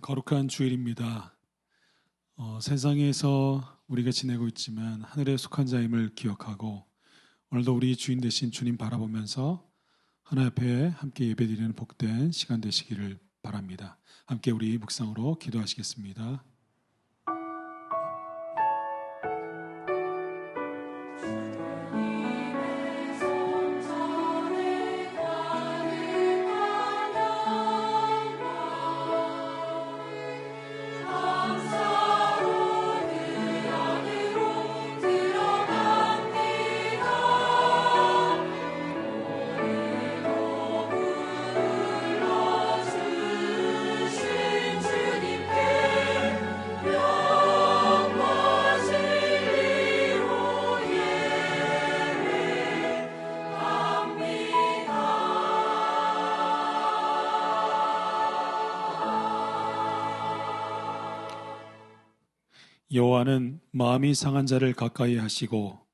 거룩한 주일입니다. 세상에서 우리가 지내고 있지만 하늘에 속한 자임을 기억하고 오늘도 우리 주인 되신 주님 바라보면서 하나님 앞에 함께 예배드리는 복된 시간 되시기를 바랍니다. 함께 우리 묵상으로 기도하시겠습니다. 여호와는 마음이 상한 자를 가까이 하시고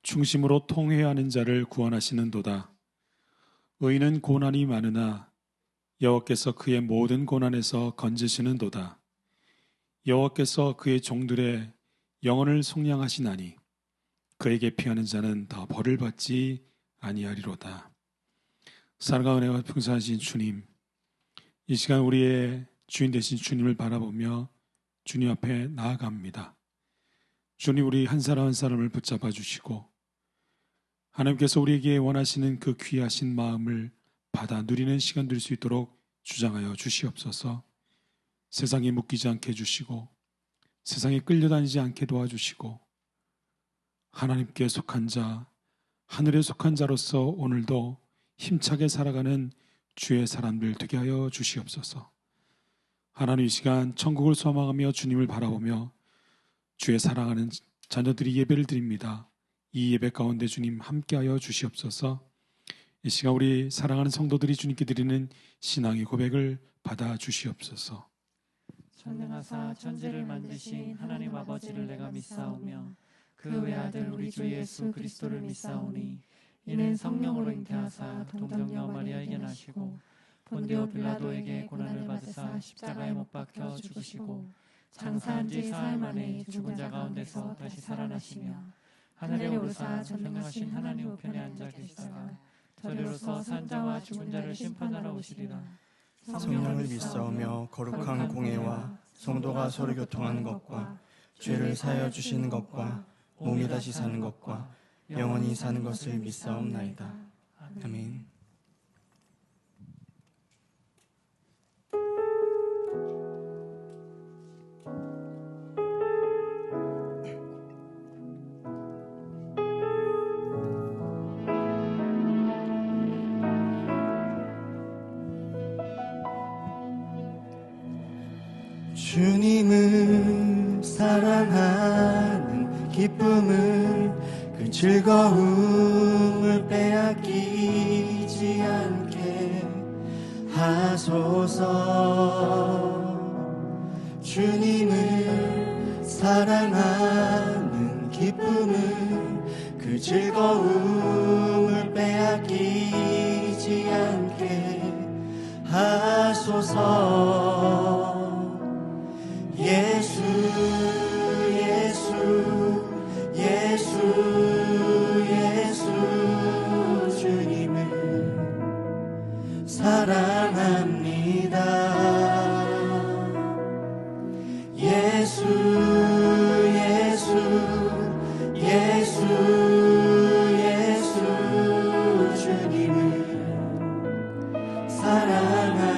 충심으로 통회하는 자를 구원하시는도다. 의인은 고난이 많으나 여호와께서 그의 모든 고난에서 건지시는도다. 여호와께서 그의 종들의 영혼을 속량하시나니 그에게 피하는 자는 다 벌을 받지 아니하리로다. 사랑과 은혜가 풍성하신 주님, 이 시간 우리의 주인 되신 주님을 바라보며 주님 앞에 나아갑니다. 주님, 우리 한 사람 한 사람을 붙잡아 주시고 하나님께서 우리에게 원하시는 그 귀하신 마음을 받아 누리는 시간 될 수 있도록 주장하여 주시옵소서. 세상에 묶이지 않게 해주시고 세상에 끌려다니지 않게 도와주시고 하나님께 속한 자, 하늘에 속한 자로서 오늘도 힘차게 살아가는 주의 사람들 되게 하여 주시옵소서. 하나님, 이 시간 천국을 소망하며 주님을 바라보며 주의 사랑하는 자녀들이 예배를 드립니다. 이 예배 가운데 주님 함께하여 주시옵소서. 이 시간 우리 사랑하는 성도들이 주님께 드리는 신앙의 고백을 받아 주시옵소서. 전능하사 천지를 만드신 하나님 아버지를 내가 믿사오며 그 외아들 우리 주 예수 그리스도를 믿사오니 이는 성령으로 잉태하사 동정녀 마리아에게 나시고 본디오 빌라도에게 고난을 받으사 십자가에 못 박혀 죽으시고 장사한 지 사흘 만에 죽은 자 가운데서 다시 살아나시며 하늘에 오르사 전능하신 하나님 우편에 앉아 계시다가 저리로서 산 자와 죽은 자를 심판하러 오시리라. 성령을 믿사오며 거룩한 공예와 성도가 서로 교통하는 것과 죄를 사하여 주시는 것과 몸이 다시 사는 것과 영원히 사는 것을 믿사옵나이다. 아멘. 주님을 사랑하는 기쁨을 그 즐거움을 빼앗기지 않게 하소서. 주님을 사랑하는 기쁨을 그 즐거움을 빼앗기지 않게 하소서. 예수 예수 예수 예수 주님을 사랑합니다. 예수 예수 예수 예수 주님을 사랑합니다.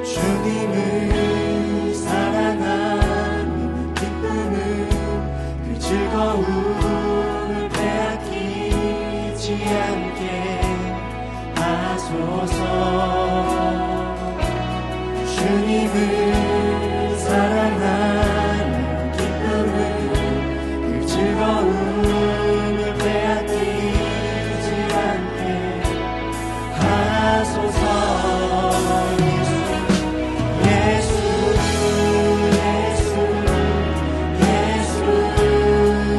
주님을 사랑하는 기쁨을 그 즐거움을 빼앗기지 않게 하소서. 주님을 사랑하는 기쁨을 그 즐거움을 빼앗기지 않게 하소서. 주님을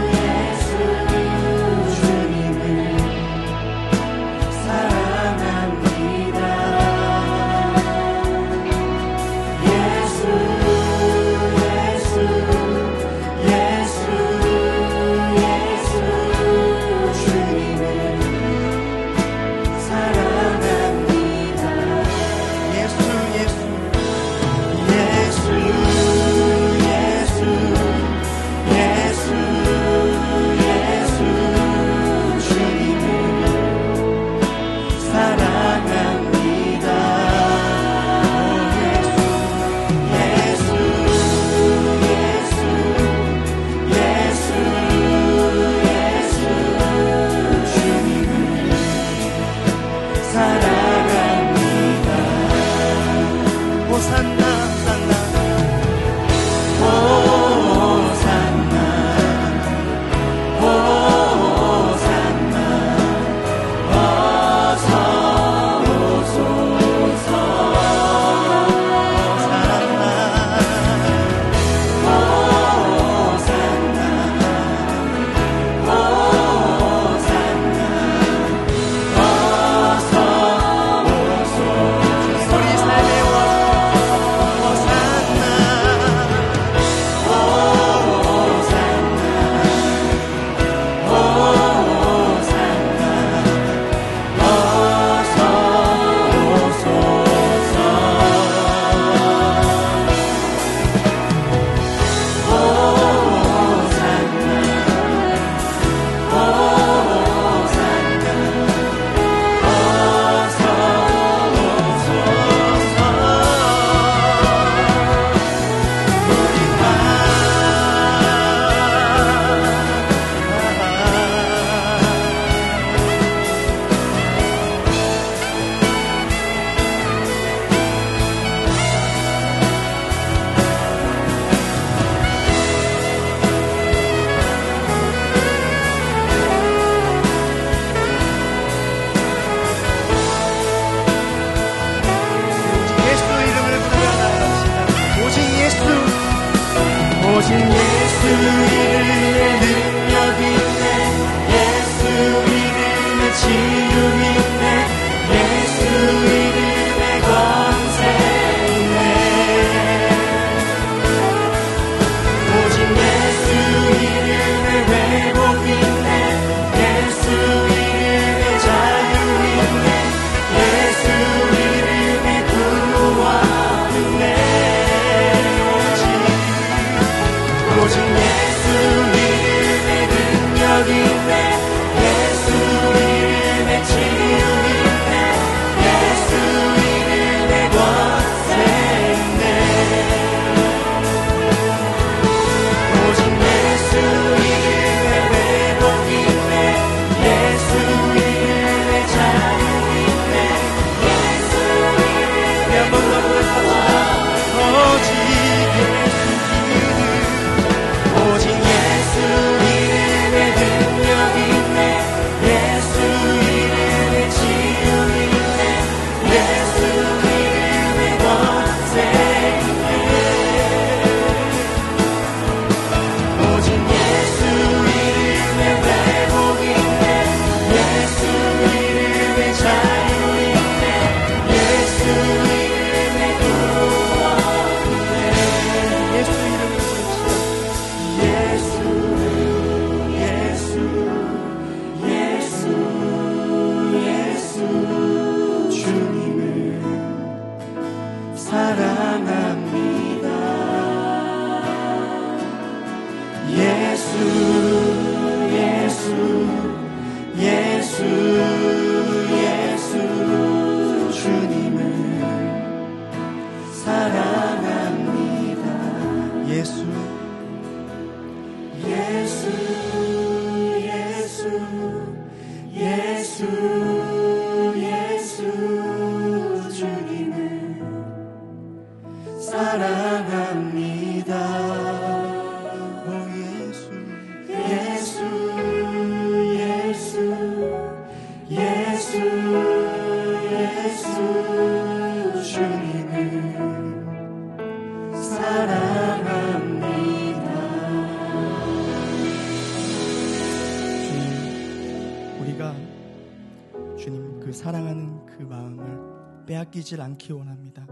사랑하는 그 마음을 빼앗기질 않기 원합니다.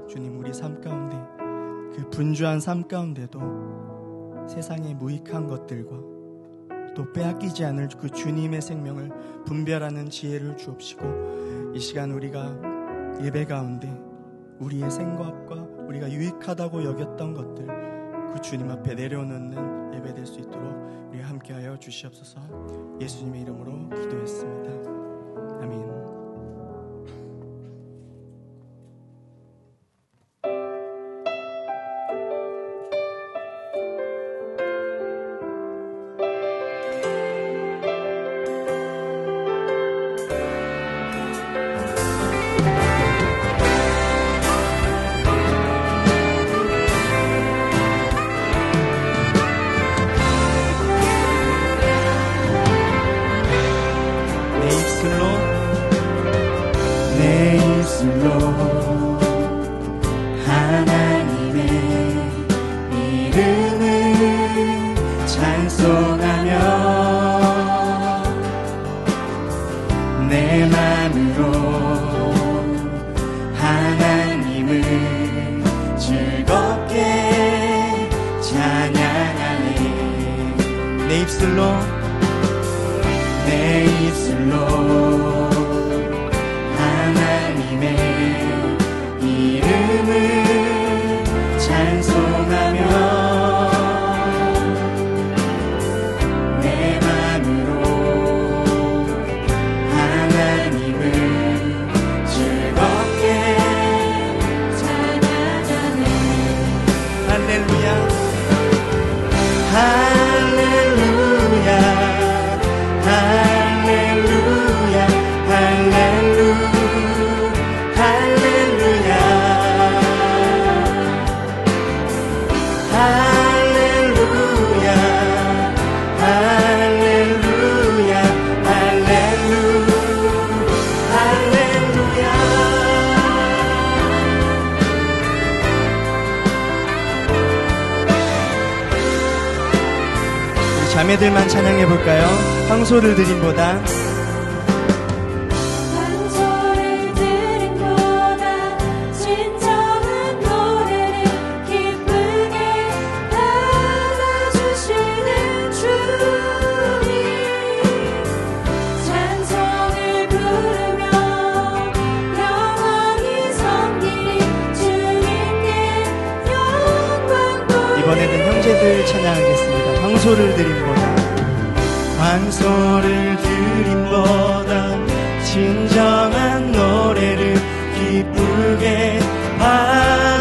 주님, 우리 삶 가운데 그 분주한 삶 가운데도 세상의 무익한 것들과 또 빼앗기지 않을 그 주님의 생명을 분별하는 지혜를 주옵시고, 이 시간 우리가 예배 가운데 우리의 생각과 우리가 유익하다고 여겼던 것들 그 주님 앞에 내려놓는 예배 될 수 있도록 우리 함께하여 주시옵소서. 예수님의 이름으로 기도했습니다. 아멘. 자매들만 찬양해 볼까요? 황소를 드림보다 이번에는 형제들 찬양하겠습니다. 황소를 드림보다 황소를 드림보다 진정한 노래를 기쁘게 받아주시는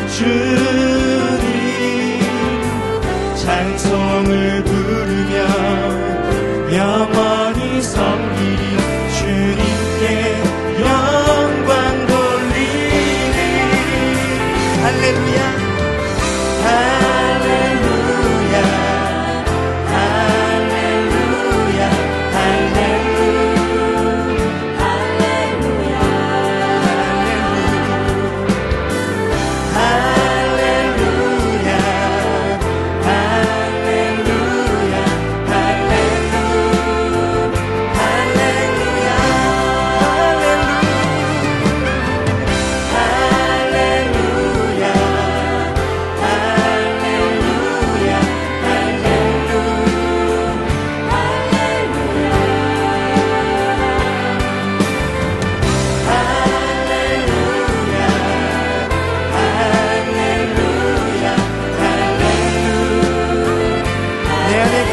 주님 찬송을 부르며 영원히 섬기리 주님께 영광 돌리리 할렐루야 할렐루야 할렐루야 할렐루야 할렐루야 할렐루야 할렐루야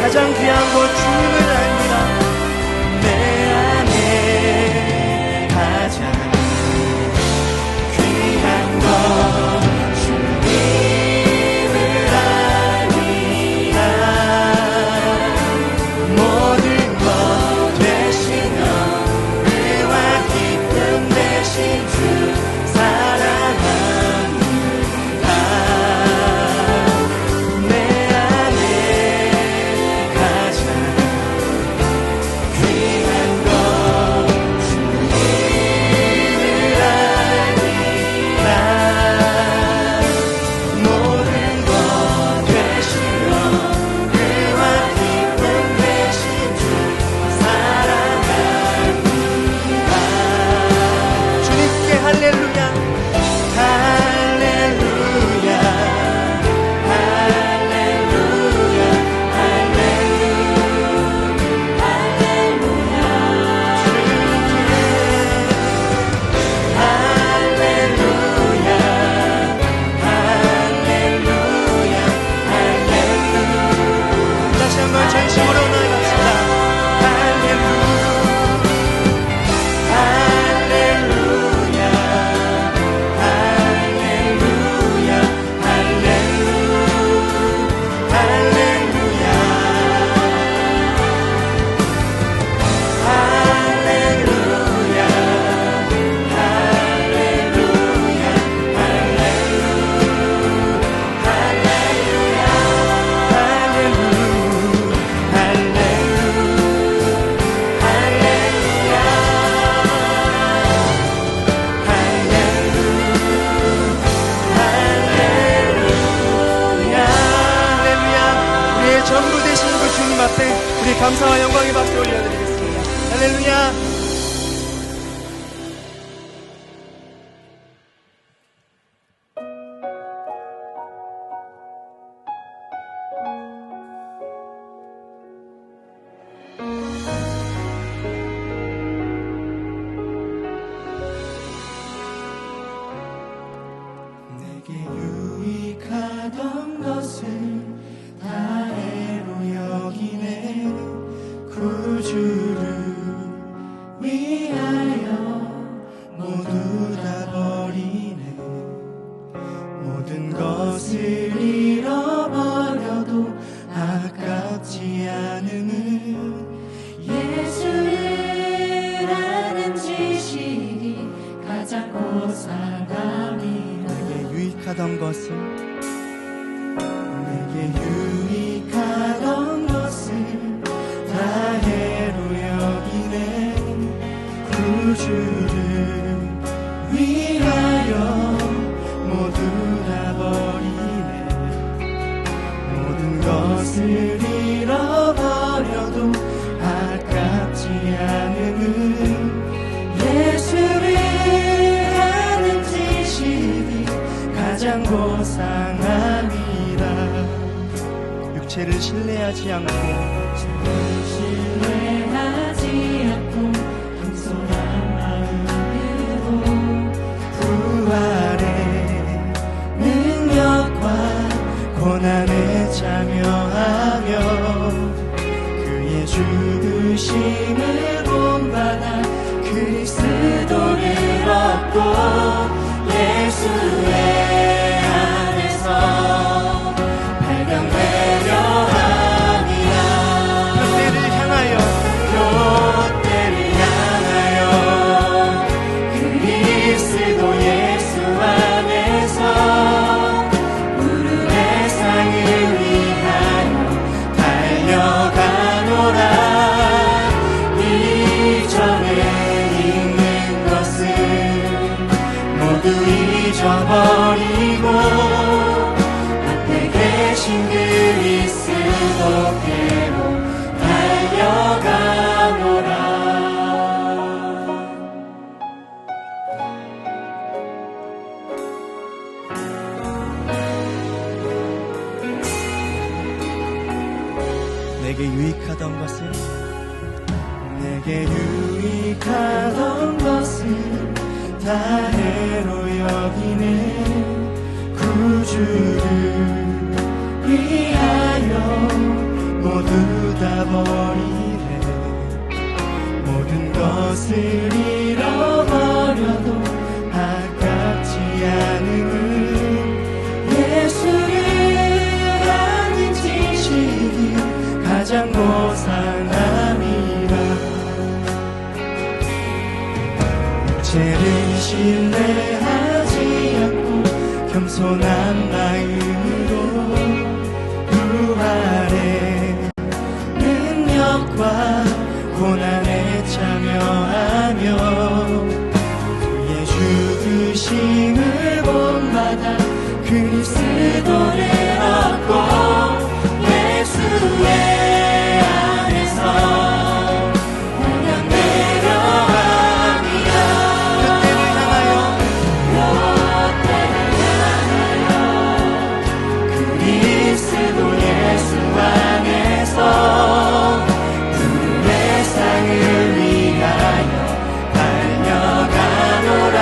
가장 귀한 것 주님을 압니다. 내 안에 가장 귀한 것 주님을 압니다. 모든 것 되시며 의와 기쁨 되신 주 사랑합니다. 내 안에 전부 되신 그 주님 앞에 우리 감사와 영광의 박수 올려드리겠습니다. 할렐루야. 내게 유익하던 것을 구주를 위하여 모두 다 버리네. 모든 것을 잃어버려도 아깝지 않음은 예수를 아는 지식이 가장 고상함이라. 내게 유익하던 것을 내게 유익하던 것을 다해로 여기네. 구주를 위하여 모두 다 버리네. 모든 것을 신뢰하지 않고 겸손한 마음으로 부활의 능력과 고난에 참여하며 그의 죽으심을 본받아 그리스도를 얻고 예수의 안에서 발견되려 합니다. 그때를 향하여 그리스도 예수 안에서 푸른 세상을 위하여 달려가노라. 이전에 있는 것을 모두 잊어버리고 앞에 계신 그리스도께로 달려가노라. 내게 유익하던 것을 다 해로 여기는 구주를 위하여 모두 다 버리네. 모든 것을 잃어버려도 아깝지 않음은 예수를 아는 지식이 가장 고상함이라. 죄를 신뢰하지 않고 겸손한 마음으로 부활의 능력과 고난에 참여하며 그의 죽으심을 본받아 그리스도를 얻고 예수의 안에서 발견되려 합니다. 그리스도 예수 안에서 푸른 세상을 위하여 달려가노라.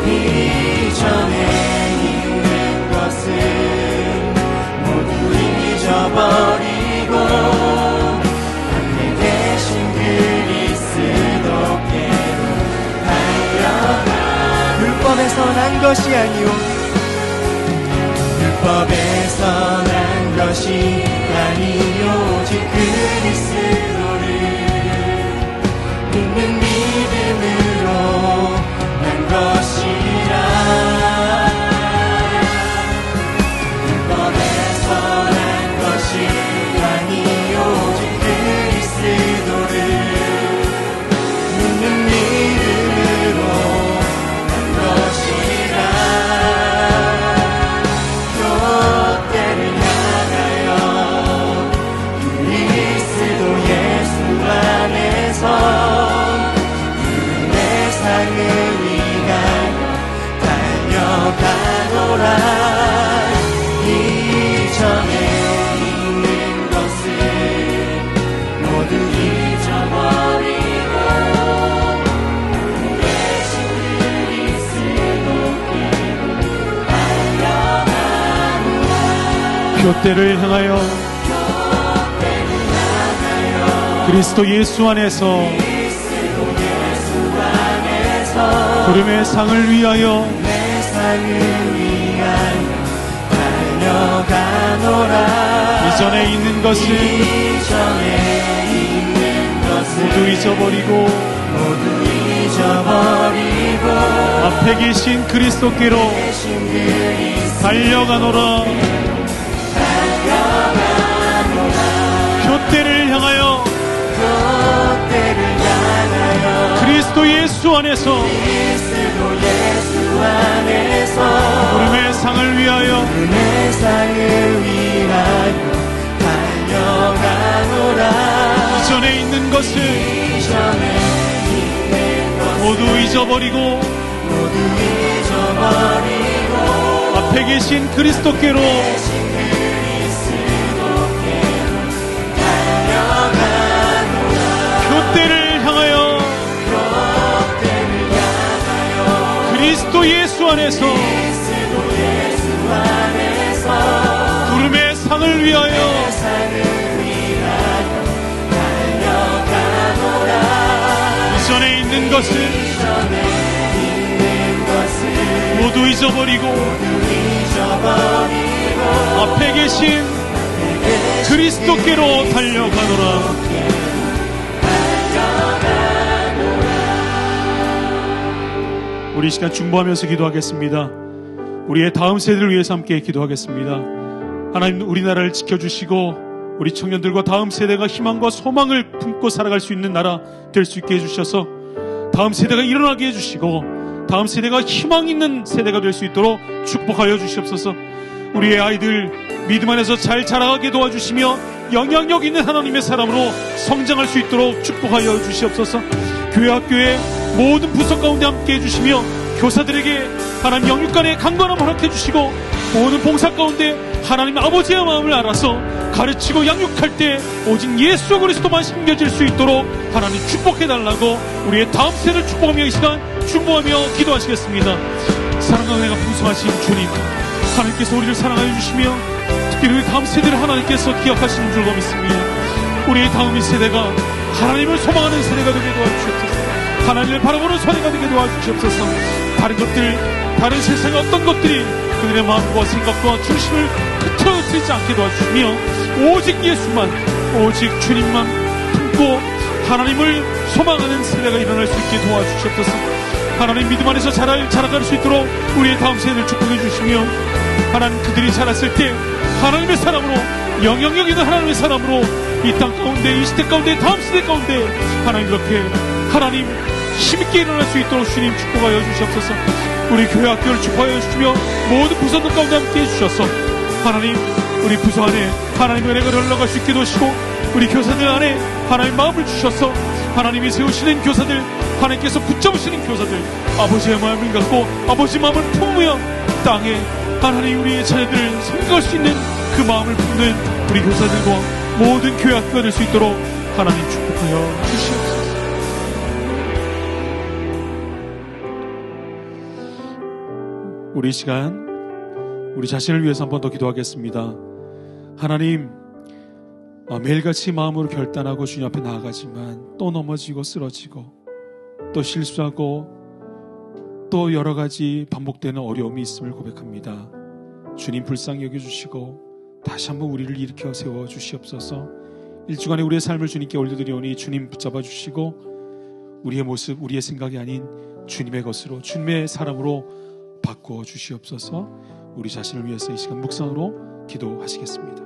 이전에 있는 것을 모두 잊어버리고 앞에 계신 그리스도께로 달려가. 율법에서 난 것이 아니오 율법에서 난 것이 아니요 오직 그리스도를 믿는 믿음으로 난 것이라. 율법에서 난 것이 아니요 오직 그리스도를 믿는 믿음으로 난 것이라. 때를 향하여 그리스도 예수 안에서 푸른 세상을 위하여 달려가노라. 이전에 있는 것을 모두 잊어버리고 계신 그리스도께로 달려가노라. 교대를 향하여 그리스도 예수 안에서 부름의 상을 위하여 달려가노라. 이전에 있는 것을 모두 잊어버리고 앞에 계신 그리스도께로 달려가노라. 교대를 향하여 그리스도 예수 안에서 부름의 상을 위하여 달려가노라. 이전에 있는 것을 모두 잊어버리고 앞에 계신 그리스도께로 안에서 구름의 상을 위하여 이전에 있는 것을 모두 잊어버리고 앞에 계신 그리스도께로 달려가노라. 우리 이 시간 중보하면서 기도하겠습니다. 우리의 다음 세대를 위해서 함께 기도하겠습니다. 하나님, 우리나라를 지켜주시고 우리 청년들과 다음 세대가 희망과 소망을 품고 살아갈 수 있는 나라 될 수 있게 해주셔서 다음 세대가 일어나게 해주시고 다음 세대가 희망 있는 세대가 될 수 있도록 축복하여 주시옵소서. 우리의 아이들 믿음 안에서 잘 자라가게 도와주시며 영향력 있는 하나님의 사람으로 성장할 수 있도록 축복하여 주시옵소서. 교회 학교의 모든 부서 가운데 함께 해주시며 교사들에게 하나님 영육간의 강건함을 허락해 주시고 모든 봉사 가운데 하나님 아버지의 마음을 알아서 가르치고 양육할 때 오직 예수 그리스도만 심겨질 수 있도록 하나님 축복해달라고 우리의 다음 세대를 축복하며 이 시간 중보하며 기도하시겠습니다. 사랑과 은혜가 풍성하신 주님, 하나님께서 우리를 사랑하여 주시며 특히 우리 다음 세대를 하나님께서 기억하시는 줄로 믿습니다. 우리의 다음 세대가 하나님을 소망하는 세대가 되게 도와주시옵소서. 하나님을 바라보는 세대가 되게 도와주시옵소서. 다른 것들, 다른 세상의 어떤 것들이 그들의 마음과 생각과 중심을 흐트러뜨리지 않게 도와주시며 오직 예수만, 오직 주님만 품고 하나님을 소망하는 세대가 일어날 수 있게 도와주시옵소서. 하나님 믿음 안에서 자라갈 수 있도록 우리의 다음 세대를 축복해 주시며 하나님 그들이 자랐을 때 하나님의 사람으로, 영향력 있는 하나님의 사람으로 이 땅 가운데, 이 시대 가운데, 다음 세대 가운데 하나님 이렇게 하나님 힘있게 일어날 수 있도록 주님 축복하여 주시옵소서. 우리 교회 학교를 축복하여 주시며 모든 부서들 가운데 함께 해주셔서 하나님 우리 부서 안에 하나님의 은혜가 흘러갈 수 있게 도시고 우리 교사들 안에 하나님 마음을 주셔서 하나님이 세우시는 교사들, 하나님께서 붙잡으시는 교사들, 아버지의 마음을 갖고 아버지의 마음을 품으며 땅에 하나님 우리의 자녀들을 섬길 수 있는 그 마음을 품는 우리 교사들과 모든 교회 학교가 될 수 있도록 하나님 축복하여 주시옵소서. 우리 이 시간 우리 자신을 위해서 한 번 더 기도하겠습니다. 하나님, 매일같이 마음으로 결단하고 주님 앞에 나아가지만 또 넘어지고 쓰러지고 또 실수하고 또 여러 가지 반복되는 어려움이 있음을 고백합니다. 주님 불쌍히 여겨주시고 다시 한번 우리를 일으켜 세워 주시옵소서. 일주간의 우리의 삶을 주님께 올려드리오니 주님 붙잡아 주시고 우리의 모습, 우리의 생각이 아닌 주님의 것으로, 주님의 사람으로 바꾸어 주시옵소서. 우리 자신을 위해서 이 시간 묵상으로 기도하시겠습니다.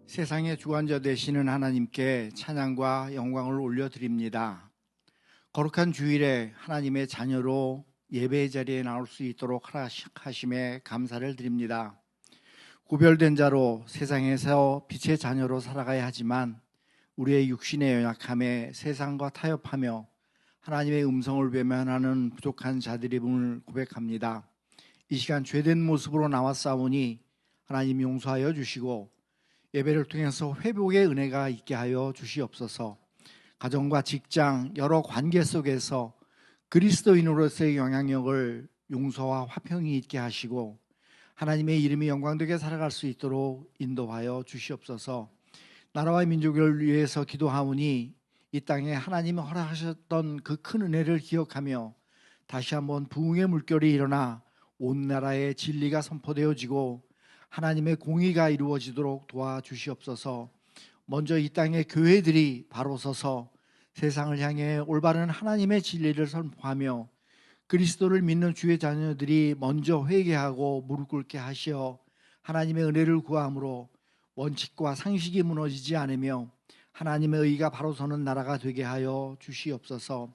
세상의 주관자 되시는 하나님께 찬양과 영광을 올려드립니다. 거룩한 주일에 하나님의 자녀로 예배의 자리에 나올 수 있도록 허락하심에 감사를 드립니다. 구별된 자로 세상에서 빛의 자녀로 살아가야 하지만 우리의 육신의 연약함에 세상과 타협하며 하나님의 음성을 외면하는 부족한 자들임을 고백합니다. 이 시간 죄된 모습으로 나왔사오니 하나님 용서하여 주시고 예배를 통해서 회복의 은혜가 있게 하여 주시옵소서. 가정과 직장 여러 관계 속에서 그리스도인으로서의 영향력을 용서와 화평이 있게 하시고 하나님의 이름이 영광되게 살아갈 수 있도록 인도하여 주시옵소서. 나라와 민족을 위해서 기도하오니 이 땅에 하나님이 허락하셨던 그 큰 은혜를 기억하며 다시 한번 부흥의 물결이 일어나 온 나라에 진리가 선포되어지고 하나님의 공의가 이루어지도록 도와주시옵소서. 먼저 이 땅의 교회들이 바로 서서 세상을 향해 올바른 하나님의 진리를 선포하며 그리스도를 믿는 주의 자녀들이 먼저 회개하고 무릎 꿇게 하시어 하나님의 은혜를 구함으로 원칙과 상식이 무너지지 않으며 하나님의 의가 바로 서는 나라가 되게 하여 주시옵소서.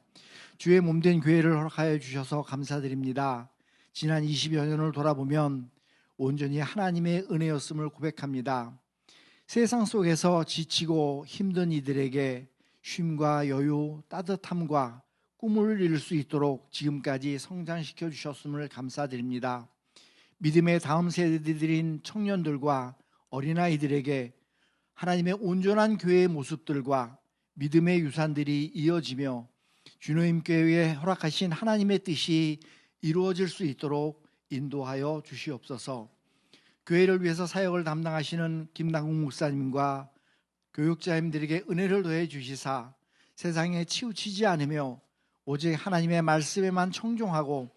주의 몸된 교회를 허락하여 주셔서 감사드립니다. 지난 20여 년을 돌아보면 온전히 하나님의 은혜였음을 고백합니다. 세상 속에서 지치고 힘든 이들에게 쉼과 여유, 따뜻함과 꿈을 이룰 수 있도록 지금까지 성장시켜 주셨음을 감사드립니다. 믿음의 다음 세대들인 청년들과 어린아이들에게 하나님의 온전한 교회의 모습들과 믿음의 유산들이 이어지며 주님 교회에 허락하신 하나님의 뜻이 이루어질 수 있도록 인도하여 주시옵소서. 교회를 위해서 사역을 담당하시는 김남국 목사님과 교육자님들에게 은혜를 더해 주시사 세상에 치우치지 않으며 오직 하나님의 말씀에만 청종하고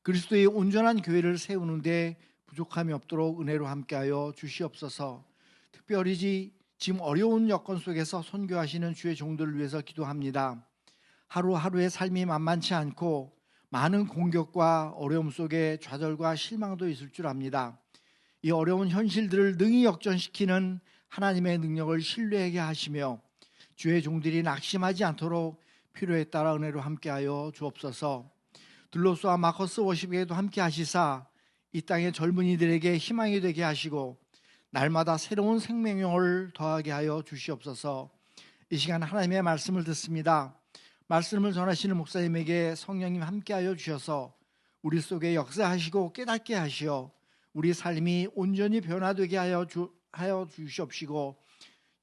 그리스도의 온전한 교회를 세우는 데 부족함이 없도록 은혜로 함께하여 주시옵소서. 특별히 지금 어려운 여건 속에서 선교하시는 주의 종들을 위해서 기도합니다. 하루하루의 삶이 만만치 않고 많은 공격과 어려움 속에 좌절과 실망도 있을 줄 압니다. 이 어려운 현실들을 능히 역전시키는 하나님의 능력을 신뢰하게 하시며 주의 종들이 낙심하지 않도록 필요에 따라 은혜로 함께하여 주옵소서. 들로스와 마커스 워십에도 함께 하시사 이 땅의 젊은이들에게 희망이 되게 하시고 날마다 새로운 생명력을 더하게 하여 주시옵소서. 이 시간 하나님의 말씀을 듣습니다. 말씀을 전하시는 목사님에게 성령님 함께하여 주셔서 우리 속에 역사하시고 깨닫게 하시어 우리 삶이 온전히 변화되게 하여 주시옵시고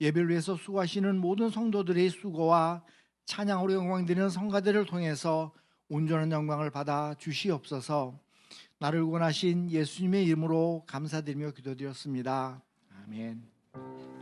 예배를 위해서 수고하시는 모든 성도들의 수고와 찬양으로 영광드리는 성가대를 통해서 온전한 영광을 받아 주시옵소서. 나를 구원하신 예수님의 이름으로 감사드리며 기도드렸습니다. 아멘. 주님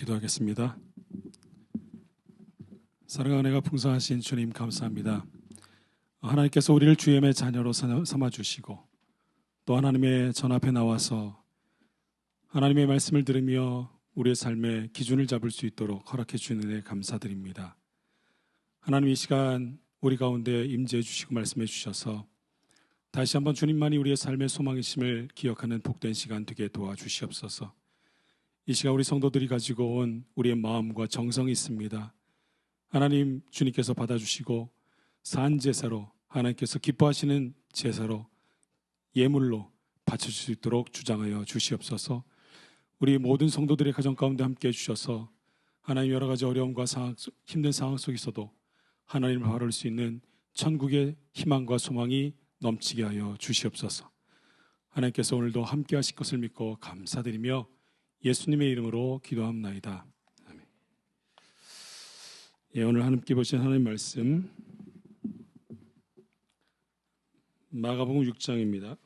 기도하겠습니다. 사랑하는 은혜가 풍성하신 주님 감사합니다. 하나님께서 우리를 주님의 자녀로 삼아주시고 또 하나님의 전 앞에 나와서 하나님의 말씀을 들으며 우리의 삶의 기준을 잡을 수 있도록 허락해 주는 은혜 감사드립니다. 하나님, 이 시간 우리 가운데 임재해 주시고 말씀해 주셔서 다시 한번 주님만이 우리의 삶의 소망이심을 기억하는 복된 시간 되게 도와주시옵소서. 이 시간 우리 성도들이 가지고 온 우리의 마음과 정성이 있습니다. 하나님, 주님께서 받아주시고 산 제사로, 하나님께서 기뻐하시는 제사로, 예물로 바쳐줄 수 있도록 주장하여 주시옵소서. 우리 모든 성도들의 가정 가운데 함께 해주셔서 하나님, 여러 가지 어려움과 힘든 상황 속에서도 하나님을 바라볼 수 있는 천국의 희망과 소망이 넘치게 하여 주시옵소서. 하나님께서 오늘도 함께 하실 것을 믿고 감사드리며 예수님의 이름으로 기도합나이다. 아멘. 오늘 하나님께 보신 하나님 말씀 마가복음 6장입니다.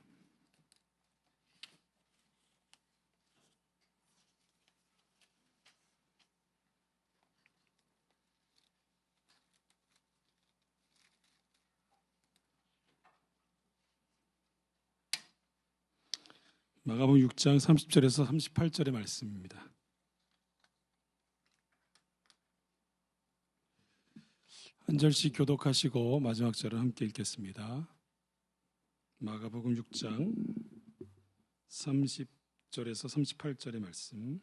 마가복음 6장 30절에서 38절의 말씀입니다. 한 절씩 교독하시고 마지막 절을 함께 읽겠습니다. 마가복음 6장 30절에서 38절의 말씀.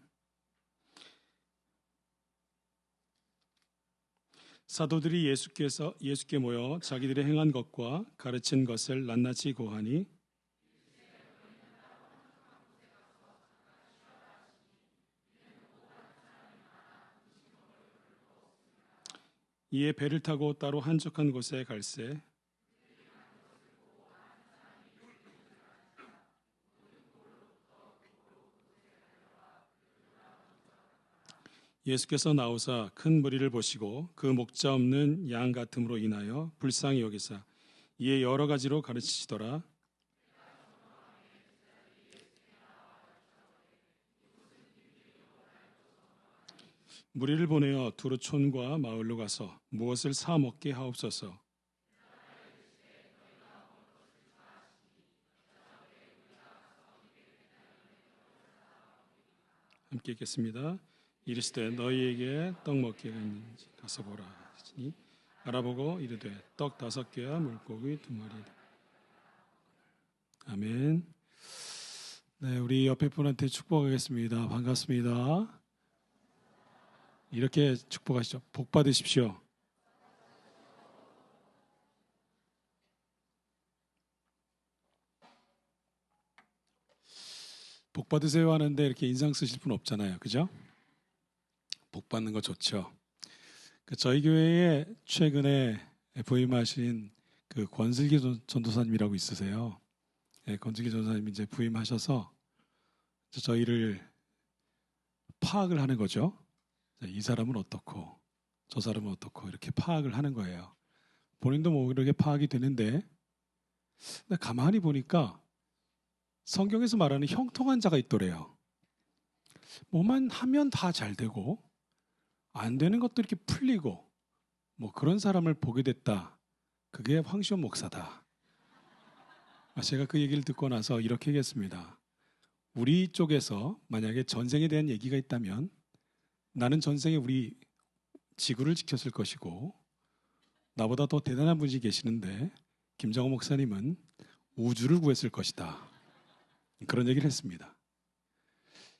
사도들이 예수께 모여 자기들의 행한 것과 가르친 것을 낱낱이 고하니 이에 배를 타고 따로 한적한 곳에 갈새 예수께서 나오사 큰 무리를 보시고 그 목자 없는 양 같음으로 인하여 불쌍히 여기사 이에 여러 가지로 가르치시더라. 무리를 보내어 두루 촌과 마을로 가서 무엇을 사 먹게 하옵소서. 함께 읽겠습니다. 이르시되 너희에게 떡 먹기가 있는지 가서 보라 하시니 알아보고 이르되 떡 5개와 물고기 2마리. 아멘. 네, 우리 옆에 분한테 축복하겠습니다. 반갑습니다. 이렇게 축복하시죠. 복 받으십시오. 복 받으세요 하는데 이렇게 인상 쓰실 분 없잖아요. 그죠? 복 받는 거 좋죠. 저희 교회에 최근에 부임하신 그 권슬기 전도사님이라고 있으세요. 네, 권슬기 전도사님이 이제 부임하셔서 저희를 파악을 하는 거죠. 이 사람은 어떻고 저 사람은 어떻고 이렇게 파악을 하는 거예요. 본인도 뭐 이렇게 파악이 되는데 가만히 보니까 성경에서 말하는 형통한 자가 있더래요. 뭐만 하면 다 잘 되고 안 되는 것도 이렇게 풀리고 뭐 그런 사람을 보게 됐다. 그게 황시원 목사다. 제가 그 얘기를 듣고 나서 이렇게 얘기했습니다. 우리 쪽에서 만약에 전생에 대한 얘기가 있다면 나는 전생에 우리 지구를 지켰을 것이고 나보다 더 대단한 분이 계시는데 김장호 목사님은 우주를 구했을 것이다. 그런 얘기를 했습니다.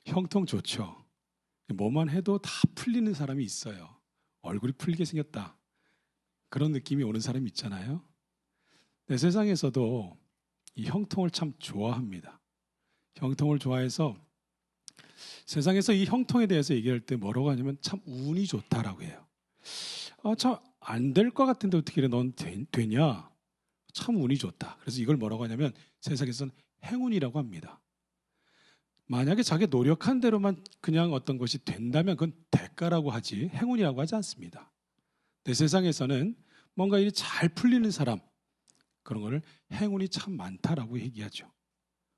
형통 좋죠. 뭐만 해도 다 풀리는 사람이 있어요. 얼굴이 풀리게 생겼다. 그런 느낌이 오는 사람이 있잖아요. 내 세상에서도 이 형통을 참 좋아합니다. 형통을 좋아해서 세상에서 이 형통에 대해서 얘기할 때 뭐라고 하냐면 참 운이 좋다라고 해요. 참 안 될 것 같은데 어떻게 넌 되냐? 참 운이 좋다. 그래서 이걸 뭐라고 하냐면 세상에서는 행운이라고 합니다. 만약에 자기 노력한 대로만 그냥 어떤 것이 된다면 그건 대가라고 하지 행운이라고 하지 않습니다. 내 세상에서는 뭔가 일이 잘 풀리는 사람 그런 거를 행운이 참 많다라고 얘기하죠.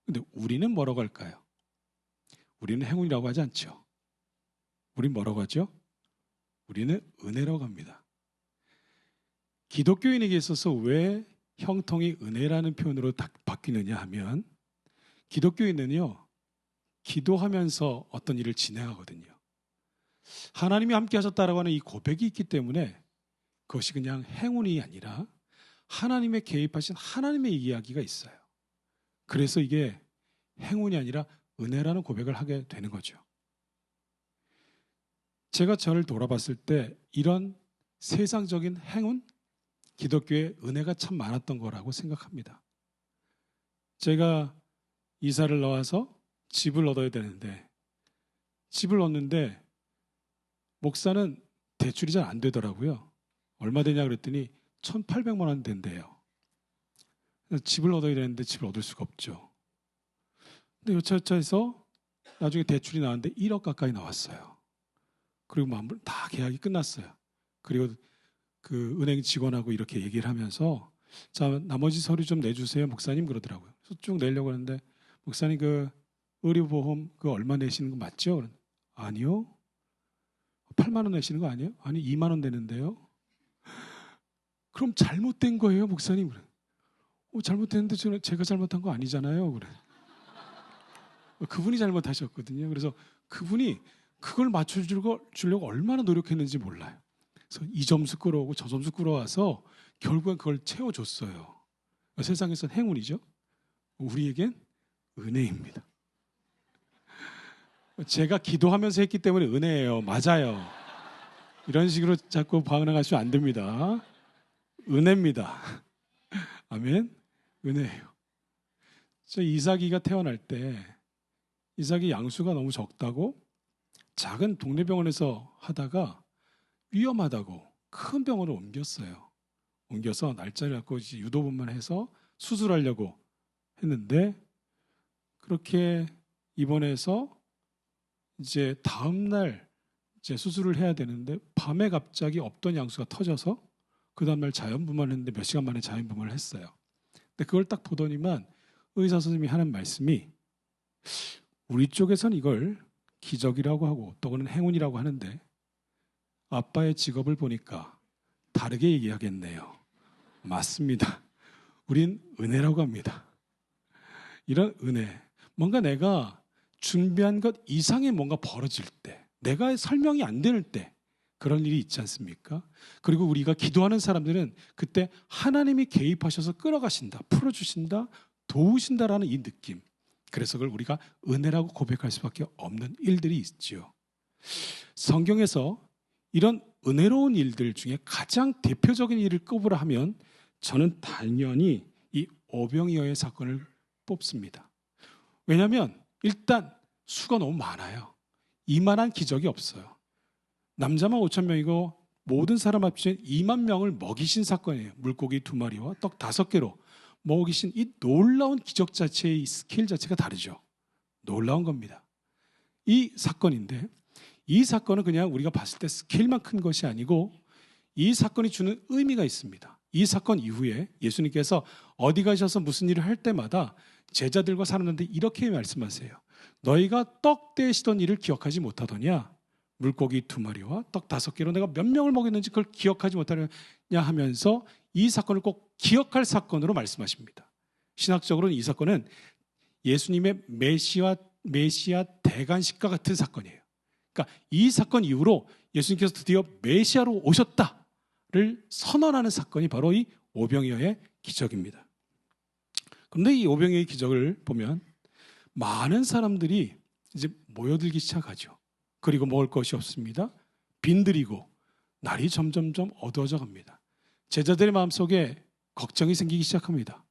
근데 우리는 뭐라고 할까요? 우리는 행운이라고 하지 않죠. 우린 뭐라고 하죠? 우리는 은혜라고 합니다. 기독교인에게 있어서 왜 형통이 은혜라는 표현으로 바뀌느냐 하면 기독교인은요, 기도하면서 어떤 일을 진행하거든요. 하나님이 함께 하셨다라고 하는 이 고백이 있기 때문에 그것이 그냥 행운이 아니라 하나님의 개입하신 하나님의 이야기가 있어요. 그래서 이게 행운이 아니라 은혜라는 고백을 하게 되는 거죠. 제가 저를 돌아봤을 때 이런 세상적인 행운, 기독교의 은혜가 참 많았던 거라고 생각합니다. 제가 이사를 나와서 집을 얻어야 되는데 집을 얻는데 목사는 대출이 잘 안 되더라고요. 얼마 되냐 그랬더니 1,800만 원 된대요. 집을 얻어야 되는데 집을 얻을 수가 없죠. 근데 여차여차해서 나중에 대출이 나왔는데 1억 가까이 나왔어요. 그리고 마무리 다 계약이 끝났어요. 그리고 그 은행 직원하고 이렇게 얘기를 하면서 자, 나머지 서류 좀 내주세요 목사님 그러더라고요. 그래서 쭉 내려고 하는데 목사님 그 의료보험 그 얼마 내시는 거 맞죠? 아니요. 8만 원 내시는 거 아니에요? 아니 2만 원 되는데요. 그럼 잘못된 거예요 목사님. 그래. 잘못됐는데 제가 잘못한 거 아니잖아요. 그래. 그분이 잘못하셨거든요. 그래서 그분이 그걸 맞춰주려고 얼마나 노력했는지 몰라요. 그래서 이 점수 끌어오고 저 점수 끌어와서 결국엔 그걸 채워줬어요. 세상에선 행운이죠. 우리에겐 은혜입니다. 제가 기도하면서 했기 때문에 은혜예요. 맞아요. 이런 식으로 자꾸 반응하시면 안 됩니다. 은혜입니다. 아멘. 은혜예요. 저 이삭이가 태어날 때 이삭이 양수가 너무 적다고 작은 동네 병원에서 하다가 위험하다고 큰 병원으로 옮겼어요. 옮겨서 날짜를 갖고 유도분만 해서 수술하려고 했는데 그렇게 입원해서 이제 다음 날 이제 수술을 해야 되는데 밤에 갑자기 없던 양수가 터져서 그 다음 날 자연분만을 했는데 몇 시간 만에 자연분만을 했어요. 근데 그걸 딱 보더니만 의사 선생님이 하는 말씀이 우리 쪽에선 이걸 기적이라고 하고 또는 행운이라고 하는데 아빠의 직업을 보니까 다르게 얘기하겠네요. 맞습니다. 우린 은혜라고 합니다. 이런 은혜, 뭔가 내가 준비한 것 이상의 뭔가 벌어질 때, 내가 설명이 안 되는 때 그런 일이 있지 않습니까? 그리고 우리가 기도하는 사람들은 그때 하나님이 개입하셔서 끌어가신다, 풀어주신다, 도우신다라는 이 느낌. 그래서 그걸 우리가 은혜라고 고백할 수밖에 없는 일들이 있죠. 성경에서 이런 은혜로운 일들 중에 가장 대표적인 일을 꼽으라 하면 저는 당연히 이 오병이어의 사건을 뽑습니다. 왜냐하면 일단 수가 너무 많아요. 이만한 기적이 없어요. 남자만 5,000명이고 모든 사람 합치면 2만 명을 먹이신 사건이에요. 물고기 2마리와 떡 5개로 먹이신 이 놀라운 기적 자체의 이 스케일 자체가 다르죠. 놀라운 겁니다. 이 사건인데 이 사건은 그냥 우리가 봤을 때 스케일만 큰 것이 아니고 이 사건이 주는 의미가 있습니다. 이 사건 이후에 예수님께서 어디 가셔서 무슨 일을 할 때마다 제자들과 사람들한테 이렇게 말씀하세요. 너희가 떡 떼시던 일을 기억하지 못하더냐? 물고기 2마리와 떡 5개로 내가 몇 명을 먹였는지 그걸 기억하지 못하느냐 하면서 이 사건을 꼭 기억할 사건으로 말씀하십니다. 신학적으로는 이 사건은 예수님의 메시아 대관식과 같은 사건이에요. 그러니까 이 사건 이후로 예수님께서 드디어 메시아로 오셨다를 선언하는 사건이 바로 이 오병이어의 기적입니다. 그런데 이 오병이어의 기적을 보면 많은 사람들이 이제 모여들기 시작하죠. 그리고 먹을 것이 없습니다. 빈들이고 날이 점점점 어두워져 갑니다. 제자들의 마음속에 걱정이 생기기 시작합니다.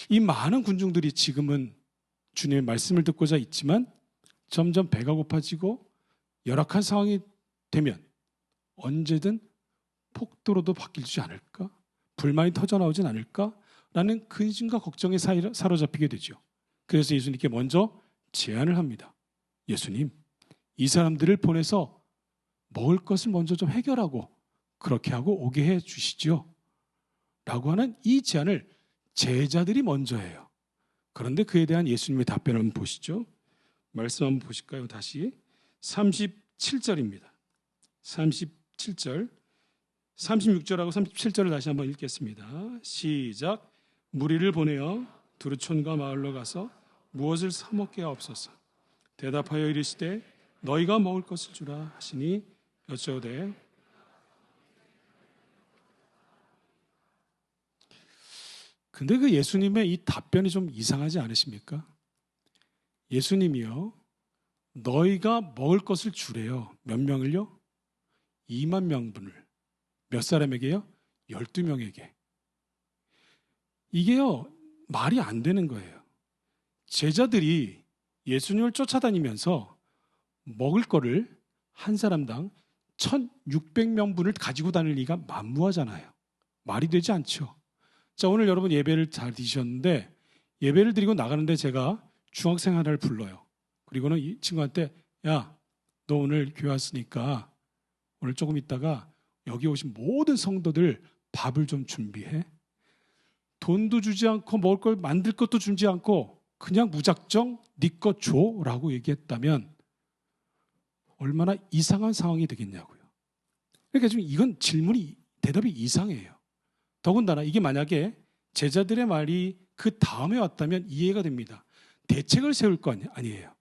이 많은 군중들이 지금은 주님의 말씀을 듣고자 있지만 점점 배가 고파지고 열악한 상황이 되면 언제든 폭도로도 바뀌지 않을까? 불만이 터져나오진 않을까? 라는 근심과 걱정에 사로잡히게 되죠. 그래서 예수님께 먼저 제안을 합니다. 예수님, 이 사람들을 보내서 먹을 것을 먼저 좀 해결하고 그렇게 하고 오게 해 주시죠. 라고 하는 이 제안을 제자들이 먼저 해요. 그런데 그에 대한 예수님의 답변을 한번 보시죠. 말씀 한번 보실까요? 다시 30 37절입니다. 37절, 36절하고 37절을 다시 한번 읽겠습니다. 시작. 무리를 보내어 두루 촌과 마을로 가서 무엇을 사 먹게 하옵소서. 대답하여 이르시되 너희가 먹을 것을 주라 하시니 여쭤오되 근데 그 예수님의 이 답변이 좀 이상하지 않으십니까? 예수님이요, 너희가 먹을 것을 주래요. 몇 명을요? 2만 명분을. 몇 사람에게요? 12명에게. 이게요, 말이 안 되는 거예요. 제자들이 예수님을 쫓아다니면서 먹을 거를 한 사람당 1,600명분을 가지고 다닐 리가 만무하잖아요. 말이 되지 않죠. 자, 오늘 여러분 예배를 잘 드셨는데 예배를 드리고 나가는데 제가 중학생 하나를 불러요. 그리고는 이 친구한테 야, 너 오늘 교회 왔으니까 오늘 조금 있다가 여기 오신 모든 성도들 밥을 좀 준비해. 돈도 주지 않고 먹을 걸 만들 것도 주지 않고 그냥 무작정 네 거 줘라고 얘기했다면 얼마나 이상한 상황이 되겠냐고요. 그러니까 지금 이건 대답이 이상해요. 더군다나 이게 만약에 제자들의 말이 그 다음에 왔다면 이해가 됩니다. 대책을 세울 거 아니에요.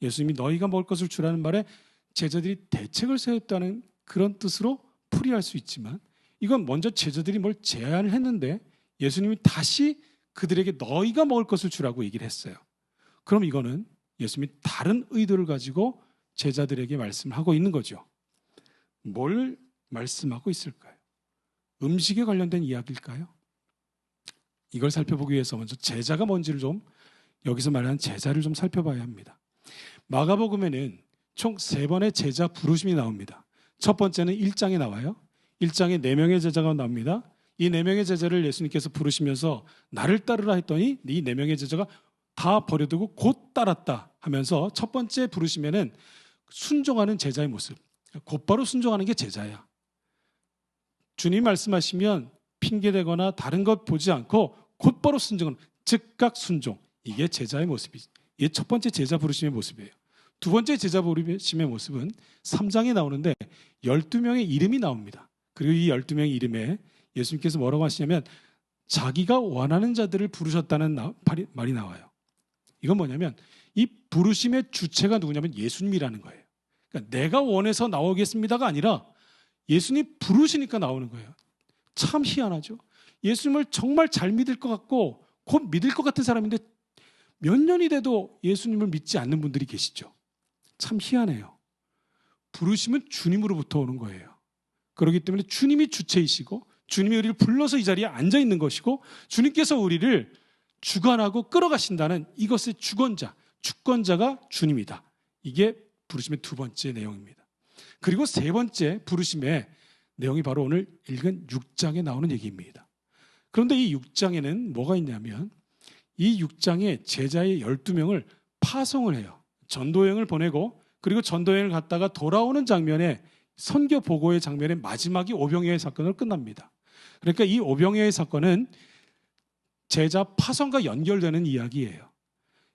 예수님이 너희가 먹을 것을 주라는 말에 제자들이 대책을 세웠다는 그런 뜻으로 풀이할 수 있지만 이건 먼저 제자들이 뭘 제안을 했는데 예수님이 다시 그들에게 너희가 먹을 것을 주라고 얘기를 했어요. 그럼 이거는 예수님이 다른 의도를 가지고 제자들에게 말씀을 하고 있는 거죠. 뭘 말씀하고 있을까요? 음식에 관련된 이야기일까요? 이걸 살펴보기 위해서 먼저 제자가 뭔지를 좀 여기서 말하는 제자를 좀 살펴봐야 합니다. 마가복음에는 총 3번의 제자 부르심이 나옵니다. 첫 번째는 1장에 나와요. 1장에 4명의 제자가 나옵니다. 이 4명의 제자를 예수님께서 부르시면서 나를 따르라 했더니 이 4명의 제자가 다 버려두고 곧 따랐다 하면서 첫 번째 부르심에는 순종하는 제자의 모습, 곧바로 순종하는 게 제자야. 주님 말씀하시면 핑계대거나 다른 것 보지 않고 곧바로 순종하는 즉각 순종, 이게 제자의 모습이죠. 이게 첫 번째 제자 부르심의 모습이에요. 두 번째 제자 부르심의 모습은 3장에 나오는데 12명의 이름이 나옵니다. 그리고 이 12명의 이름에 예수님께서 뭐라고 하시냐면 자기가 원하는 자들을 부르셨다는 말이 나와요. 이건 뭐냐면 이 부르심의 주체가 누구냐면 예수님이라는 거예요. 그러니까 내가 원해서 나오겠습니다가 아니라 예수님 부르시니까 나오는 거예요. 참 희한하죠. 예수님을 정말 잘 믿을 것 같고 곧 믿을 것 같은 사람인데 몇 년이 돼도 예수님을 믿지 않는 분들이 계시죠. 참 희한해요. 부르심은 주님으로부터 오는 거예요. 그렇기 때문에 주님이 주체이시고 주님이 우리를 불러서 이 자리에 앉아 있는 것이고 주님께서 우리를 주관하고 끌어가신다는 이것의 주권자가 주님이다. 이게 부르심의 두 번째 내용입니다. 그리고 세 번째 부르심의 내용이 바로 오늘 읽은 6장에 나오는 얘기입니다. 그런데 이 6장에는 뭐가 있냐면 이 6장에 제자의 12명을 파송을 해요. 전도여행을 보내고 그리고 전도여행을 갔다가 돌아오는 장면에 선교 보고의 장면의 마지막이 오병이어의 사건으로 끝납니다. 그러니까 이 오병이어의 사건은 제자 파송과 연결되는 이야기예요.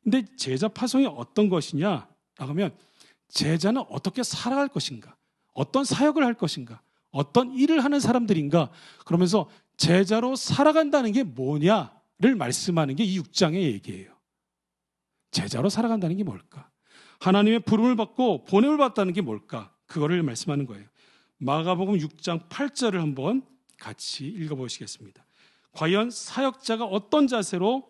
근데 제자 파송이 어떤 것이냐? 하면 제자는 어떻게 살아갈 것인가? 어떤 사역을 할 것인가? 어떤 일을 하는 사람들인가? 그러면서 제자로 살아간다는 게 뭐냐를 말씀하는 게 이 6장의 얘기예요. 제자로 살아간다는 게 뭘까? 하나님의 부름을 받고 보냄을 받다는 게 뭘까? 그거를 말씀하는 거예요. 마가복음 6장 8절을 한번 같이 읽어보시겠습니다. 과연 사역자가 어떤 자세로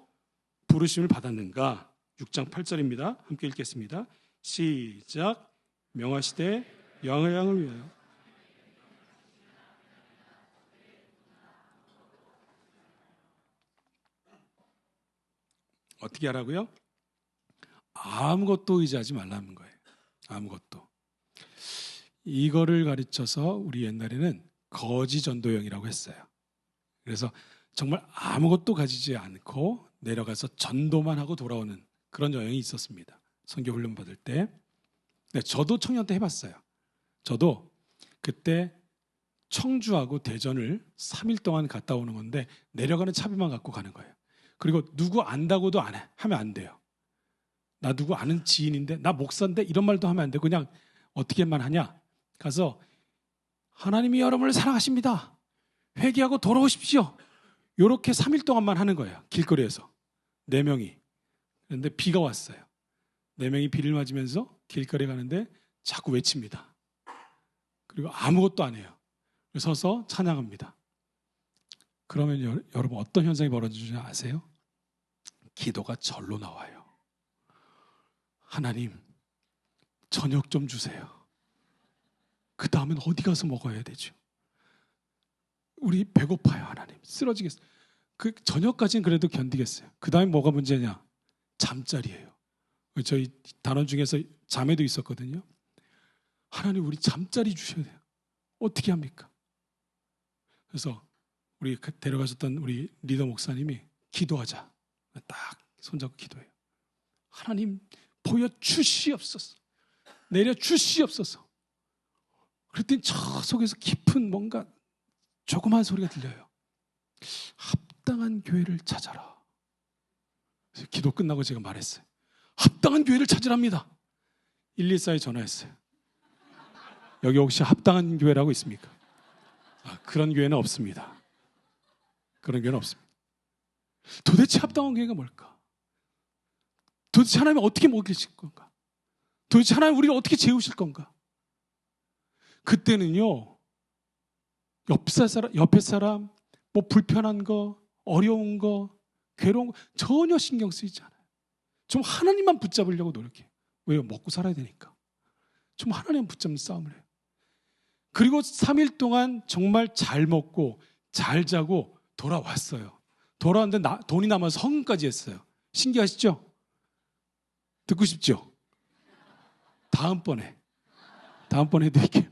부르심을 받았는가? 6장 8절입니다. 함께 읽겠습니다. 시작. 명하시되 양을 위하여 어떻게 하라고요? 아무것도 의지하지 말라는 거예요. 아무것도. 이거를 가르쳐서 우리 옛날에는 거지 전도여행이라고 했어요. 그래서 정말 아무것도 가지지 않고 내려가서 전도만 하고 돌아오는 그런 여행이 있었습니다. 선교 훈련 받을 때. 네, 저도 청년 때 해봤어요. 저도 그때 청주하고 대전을 3일 동안 갔다 오는 건데 내려가는 차비만 갖고 가는 거예요. 그리고 누구 안다고도 하면 안 돼요. 나 누구 아는 지인인데 나 목사인데 이런 말도 하면 안 되고 그냥 어떻게만 하냐? 가서 하나님이 여러분을 사랑하십니다. 회개하고 돌아오십시오. 이렇게 3일 동안만 하는 거예요. 길거리에서 4명이. 그런데 비가 왔어요. 4명이 비를 맞으면서 길거리에 가는데 자꾸 외칩니다. 그리고 아무것도 안 해요. 서서 찬양합니다. 그러면 여러분 어떤 현상이 벌어지는지 아세요? 기도가 절로 나와요. 하나님, 저녁 좀 주세요. 그 다음엔 어디 가서 먹어야 되죠? 우리 배고파요, 하나님. 쓰러지겠어요. 그 저녁까지는 그래도 견디겠어요. 그 다음에 뭐가 문제냐? 잠자리예요. 저희 단원 중에서 자매도 있었거든요. 하나님, 우리 잠자리 주셔야 돼요. 어떻게 합니까? 그래서 우리 데려가셨던 우리 리더 목사님이 기도하자. 딱 손잡고 기도해요. 하나님, 보여주시옵소서. 내려주시옵소서. 그랬더니 저 속에서 깊은 뭔가 조그만 소리가 들려요. 합당한 교회를 찾아라. 그래서 기도 끝나고 제가 말했어요. 합당한 교회를 찾으랍니다. 114에 전화했어요. 여기 혹시 합당한 교회라고 있습니까? 그런 교회는 없습니다. 그런 교회는 없습니다. 도대체 합당한 교회가 뭘까? 도대체 하나님 어떻게 먹이실 건가? 도대체 하나님 우리를 어떻게 재우실 건가? 그때는요, 옆에 사람, 뭐 불편한 거, 어려운 거, 괴로운 거 전혀 신경 쓰이지 않아요. 좀 하나님만 붙잡으려고 노력해요. 왜요? 먹고 살아야 되니까. 좀 하나님 붙잡는 싸움을 해요. 그리고 3일 동안 정말 잘 먹고 잘 자고 돌아왔어요. 돌아왔는데 돈이 남아서 헌금까지 했어요. 신기하시죠? 듣고 싶죠? 다음번에 해드릴게요.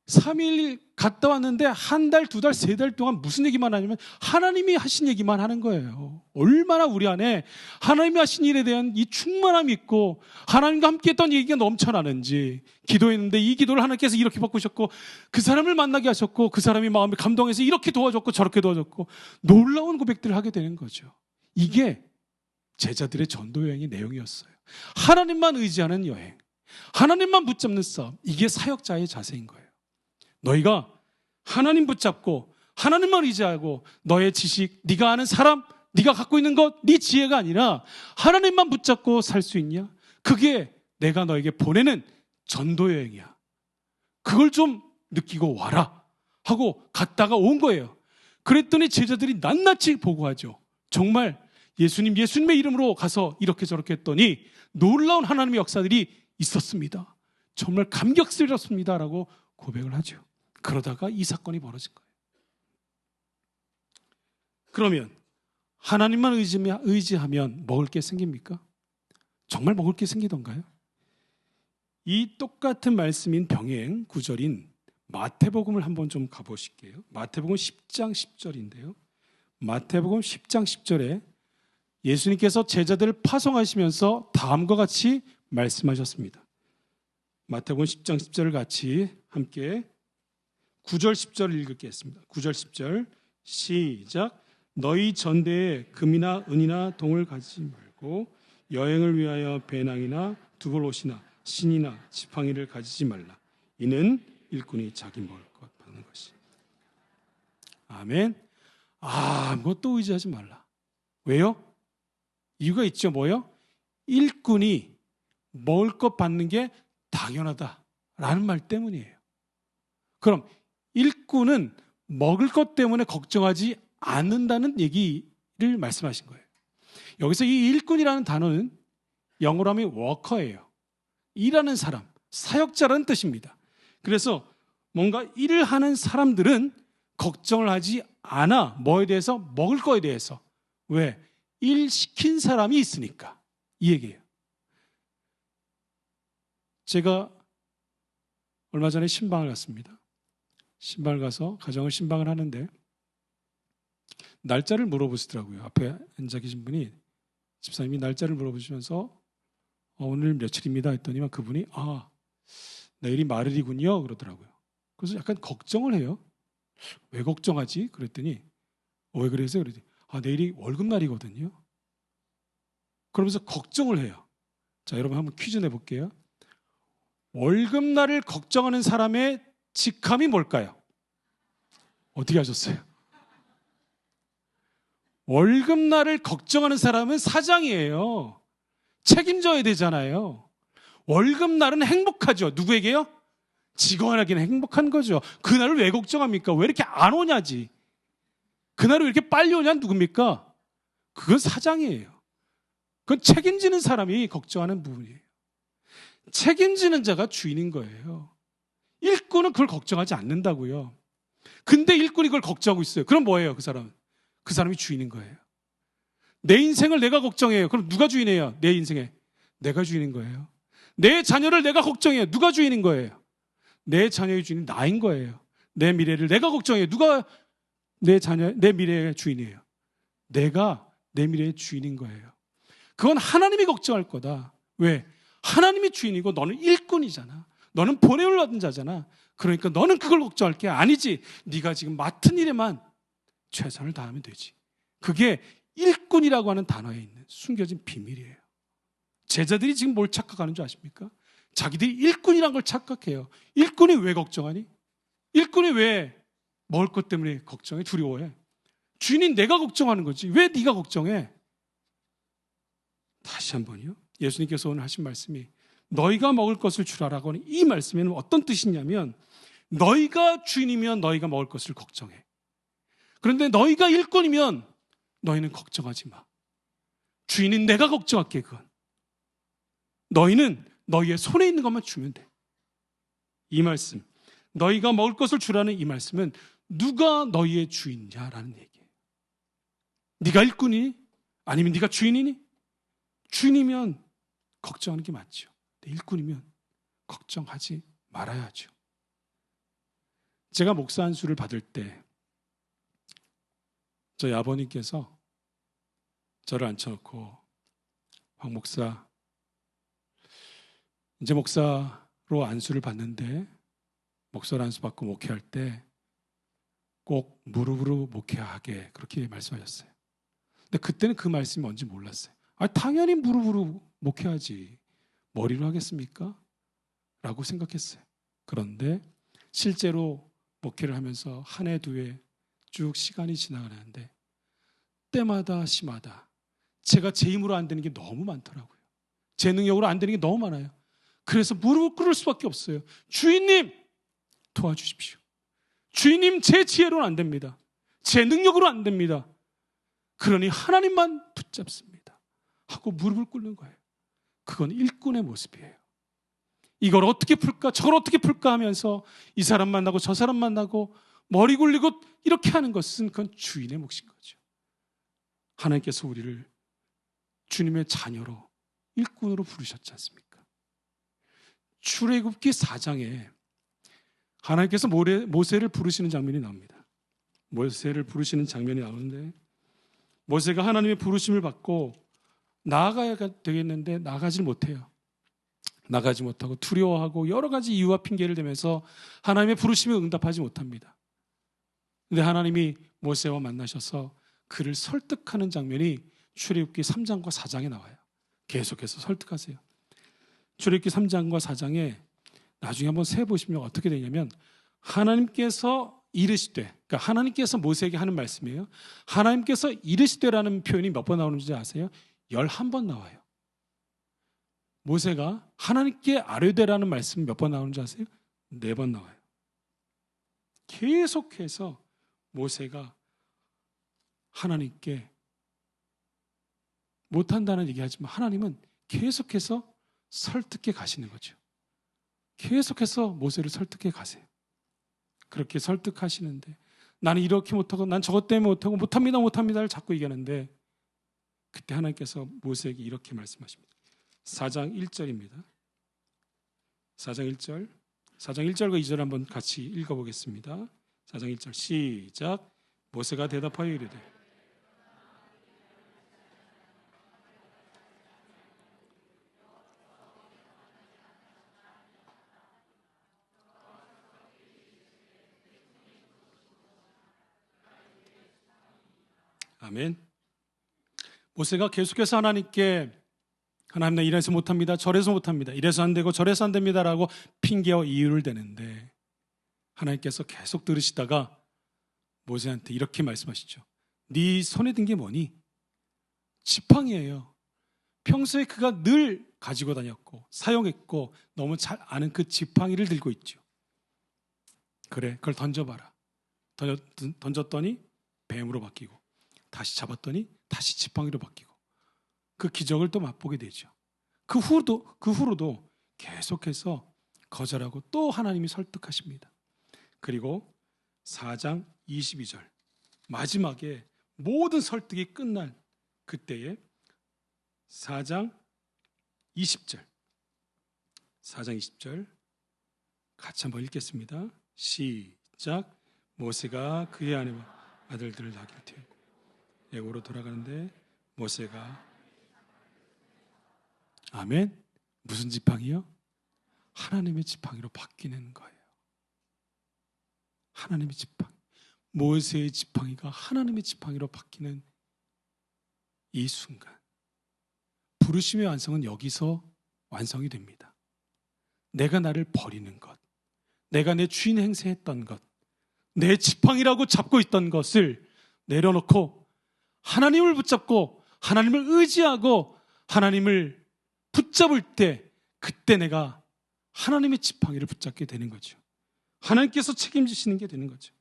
3일 갔다 왔는데 1달, 2달, 3달 동안 무슨 얘기만 하냐면 하나님이 하신 얘기만 하는 거예요. 얼마나 우리 안에 하나님이 하신 일에 대한 이 충만함이 있고 하나님과 함께 했던 얘기가 넘쳐나는지, 기도했는데 이 기도를 하나님께서 이렇게 바꾸셨고 그 사람을 만나게 하셨고 그 사람이 마음에 감동해서 이렇게 도와줬고 저렇게 도와줬고 놀라운 고백들을 하게 되는 거죠. 이게 제자들의 전도 여행의 내용이었어요. 하나님만 의지하는 여행, 하나님만 붙잡는 싸움, 이게 사역자의 자세인 거예요. 너희가 하나님 붙잡고 하나님만 의지하고 너의 지식, 네가 아는 사람, 네가 갖고 있는 것, 네 지혜가 아니라 하나님만 붙잡고 살 수 있냐? 그게 내가 너에게 보내는 전도 여행이야. 그걸 좀 느끼고 와라 하고 갔다가 온 거예요. 그랬더니 제자들이 낱낱이 보고하죠. 정말 예수님의 이름으로 가서 이렇게 저렇게 했더니 놀라운 하나님의 역사들이 있었습니다. 정말 감격스럽습니다라고 고백을 하죠. 그러다가 이 사건이 벌어진 거예요. 그러면 하나님만 의지하면 먹을 게 생깁니까? 정말 먹을 게 생기던가요? 이 똑같은 말씀인 병행 구절인 마태복음을 한번 좀 가보실게요. 마태복음 10장 10절인데요. 마태복음 10장 10절에 예수님께서 제자들을 파송하시면서 다음과 같이 말씀하셨습니다. 마태복음 10장 10절을 같이 함께 9절 10절을 읽겠습니다. 9절 10절 시작. 너희 전대에 금이나 은이나 동을 가지지 말고 여행을 위하여 배낭이나 두벌옷이나 신이나 지팡이를 가지지 말라. 이는 일꾼이 자기 먹을 것 받는 것이. 아멘. 아무것도 의지하지 말라. 왜요? 이유가 있죠. 뭐요? 일꾼이 먹을 것 받는 게 당연하다라는 말 때문이에요. 그럼 일꾼은 먹을 것 때문에 걱정하지 않는다는 얘기를 말씀하신 거예요. 여기서 이 일꾼이라는 단어는 영어로 하면 워커예요. 일하는 사람, 사역자라는 뜻입니다. 그래서 뭔가 일을 하는 사람들은 걱정을 하지 않아. 뭐에 대해서? 먹을 거에 대해서. 왜? 일 시킨 사람이 있으니까. 이 얘기예요. 제가 얼마 전에 신방을 갔습니다. 신방을 가서 가정을 신방을 하는데 날짜를 물어보시더라고요. 앞에 앉아 계신 분이, 집사님이 날짜를 물어보시면서 오늘 며칠입니다 했더니만 그분이 내일이 말일이군요 그러더라고요. 그래서 약간 걱정을 해요. 왜 걱정하지? 그랬더니 왜 그러세요? 그랬더니 내일이 월급날이거든요. 그러면서 걱정을 해요. 자, 여러분 한번 퀴즈 내볼게요. 월급날을 걱정하는 사람의 직함이 뭘까요? 어떻게 하셨어요? 월급날을 걱정하는 사람은 사장이에요. 책임져야 되잖아요. 월급날은 행복하죠. 누구에게요? 직원에게는 행복한 거죠. 그날을 왜 걱정합니까? 왜 이렇게 안 오냐지. 그날이 왜 이렇게 빨리 오냐는 누굽니까? 그건 사장이에요. 그건 책임지는 사람이 걱정하는 부분이에요. 책임지는 자가 주인인 거예요. 일꾼은 그걸 걱정하지 않는다고요. 근데 일꾼이 그걸 걱정하고 있어요. 그럼 뭐예요, 그 사람은? 그 사람이 주인인 거예요. 내 인생을 내가 걱정해요. 그럼 누가 주인이에요? 내 인생에. 내가 주인인 거예요. 내 자녀를 내가 걱정해요. 누가 주인인 거예요? 내 자녀의 주인이 나인 거예요. 내 미래를 내가 걱정해요. 누가 내 미래의 주인이에요? 내가 내 미래의 주인인 거예요. 그건 하나님이 걱정할 거다. 왜? 하나님이 주인이고 너는 일꾼이잖아. 너는 보냄을 받은 자잖아. 그러니까 너는 그걸 걱정할 게 아니지. 네가 지금 맡은 일에만 최선을 다하면 되지. 그게 일꾼이라고 하는 단어에 있는 숨겨진 비밀이에요. 제자들이 지금 뭘 착각하는 줄 아십니까? 자기들이 일꾼이란 걸 착각해요. 일꾼이 왜 걱정하니? 일꾼이 왜 먹을 것 때문에 걱정해? 두려워해? 주인인 내가 걱정하는 거지. 왜 네가 걱정해? 다시 한번요. 예수님께서 오늘 하신 말씀이 너희가 먹을 것을 주라라고 하는 이 말씀에는 어떤 뜻이냐면 너희가 주인이면 너희가 먹을 것을 걱정해. 그런데 너희가 일꾼이면 너희는 걱정하지 마. 주인인 내가 걱정할게. 그건 너희는 너희의 손에 있는 것만 주면 돼. 이 말씀, 너희가 먹을 것을 주라는 이 말씀은 누가 너희의 주인이냐라는 얘기예요. 네가 일꾼이니? 아니면 네가 주인이니? 주인이면 걱정하는 게 맞죠. 일꾼이면 걱정하지 말아야죠. 제가 목사 안수를 받을 때 저희 아버님께서 저를 앉혀놓고 황 목사, 이제 목사로 안수를 받는데 목사로 안수 받고 목회할 때 꼭 무릎으로 목회하게 그렇게 말씀하셨어요. 근데 그때는 그 말씀이 뭔지 몰랐어요. 당연히 무릎으로 목회하지 머리로 하겠습니까? 라고 생각했어요. 그런데 실제로 목회를 하면서 한 해, 두 해 쭉 시간이 지나가는데 때마다 시마다 제가 제 힘으로 안 되는 게 너무 많더라고요. 제 능력으로 안 되는 게 너무 많아요. 그래서 무릎을 꿇을 수밖에 없어요. 주인님 도와주십시오. 주인님 제 지혜로는 안 됩니다. 제 능력으로 안 됩니다. 그러니 하나님만 붙잡습니다 하고 무릎을 꿇는 거예요. 그건 일꾼의 모습이에요. 이걸 어떻게 풀까 저걸 어떻게 풀까 하면서 이 사람 만나고 저 사람 만나고 머리 굴리고 이렇게 하는 것은 그건 주인의 몫인 거죠. 하나님께서 우리를 주님의 자녀로 일꾼으로 부르셨지 않습니까? 출애굽기 4장에 하나님께서 모세를 부르시는 장면이 나옵니다. 모세를 부르시는 장면이 나오는데 모세가 하나님의 부르심을 받고 나아가야 되겠는데 나가지 못해요. 나가지 못하고 두려워하고 여러 가지 이유와 핑계를 대면서 하나님의 부르심에 응답하지 못합니다. 그런데 하나님이 모세와 만나셔서 그를 설득하는 장면이 출애굽기 3장과 4장에 나와요. 계속해서 설득하세요. 출애굽기 3장과 4장에 나중에 한번 세보시면 어떻게 되냐면 하나님께서 이르시되, 그러니까 하나님께서 모세에게 하는 말씀이에요. 하나님께서 이르시되라는 표현이 몇 번 나오는지 아세요? 11번 나와요. 모세가 하나님께 아뢰되라는 말씀이 몇 번 나오는지 아세요? 4번 나와요. 계속해서 모세가 하나님께 못한다는 얘기하지만 하나님은 계속해서 설득해 가시는 거죠. 계속해서 모세를 설득해 가세요. 그렇게 설득하시는데 나는 이렇게 못하고 난 저것 때문에 못하고 못합니다를 자꾸 얘기하는데 그때 하나님께서 모세에게 이렇게 말씀하십니다. 4장 1절입니다. 4장 1절 4장 1절과 2절 한번 같이 읽어보겠습니다. 4장 1절 시작. 모세가 대답하여 이르되 아멘. 모세가 계속해서 하나님께 하나님 나 이래서 못합니다. 저래서 못합니다. 이래서 안 되고 저래서 안 됩니다라고 핑계와 이유를 대는데 하나님께서 계속 들으시다가 모세한테 이렇게 말씀하시죠. 네 손에 든 게 뭐니? 지팡이에요. 평소에 그가 늘 가지고 다녔고 사용했고 너무 잘 아는 그 지팡이를 들고 있죠. 그래, 그걸 던져봐라. 던졌더니 뱀으로 바뀌고 다시 잡았더니 다시 지팡이로 바뀌고 그 기적을 또 맛보게 되죠. 그 후로도 계속해서 거절하고 또 하나님이 설득하십니다. 그리고 4장 22절 마지막에 모든 설득이 끝난 그때에 4장 20절 같이 한번 읽겠습니다. 시작. 모세가 그의 아들들을 나귀를 태우고 애굽으로 돌아가는데 모세가 아멘. 무슨 지팡이요? 하나님의 지팡이로 바뀌는 거예요. 하나님의 지팡이. 모세의 지팡이가 하나님의 지팡이로 바뀌는 이 순간 부르심의 완성은 여기서 완성이 됩니다. 내가 나를 버리는 것, 내가 내 주인 행세했던 것, 내 지팡이라고 잡고 있던 것을 내려놓고 하나님을 붙잡고 하나님을 의지하고 하나님을 붙잡을 때 그때 내가 하나님의 지팡이를 붙잡게 되는 거죠. 하나님께서 책임지시는 게 되는 거죠.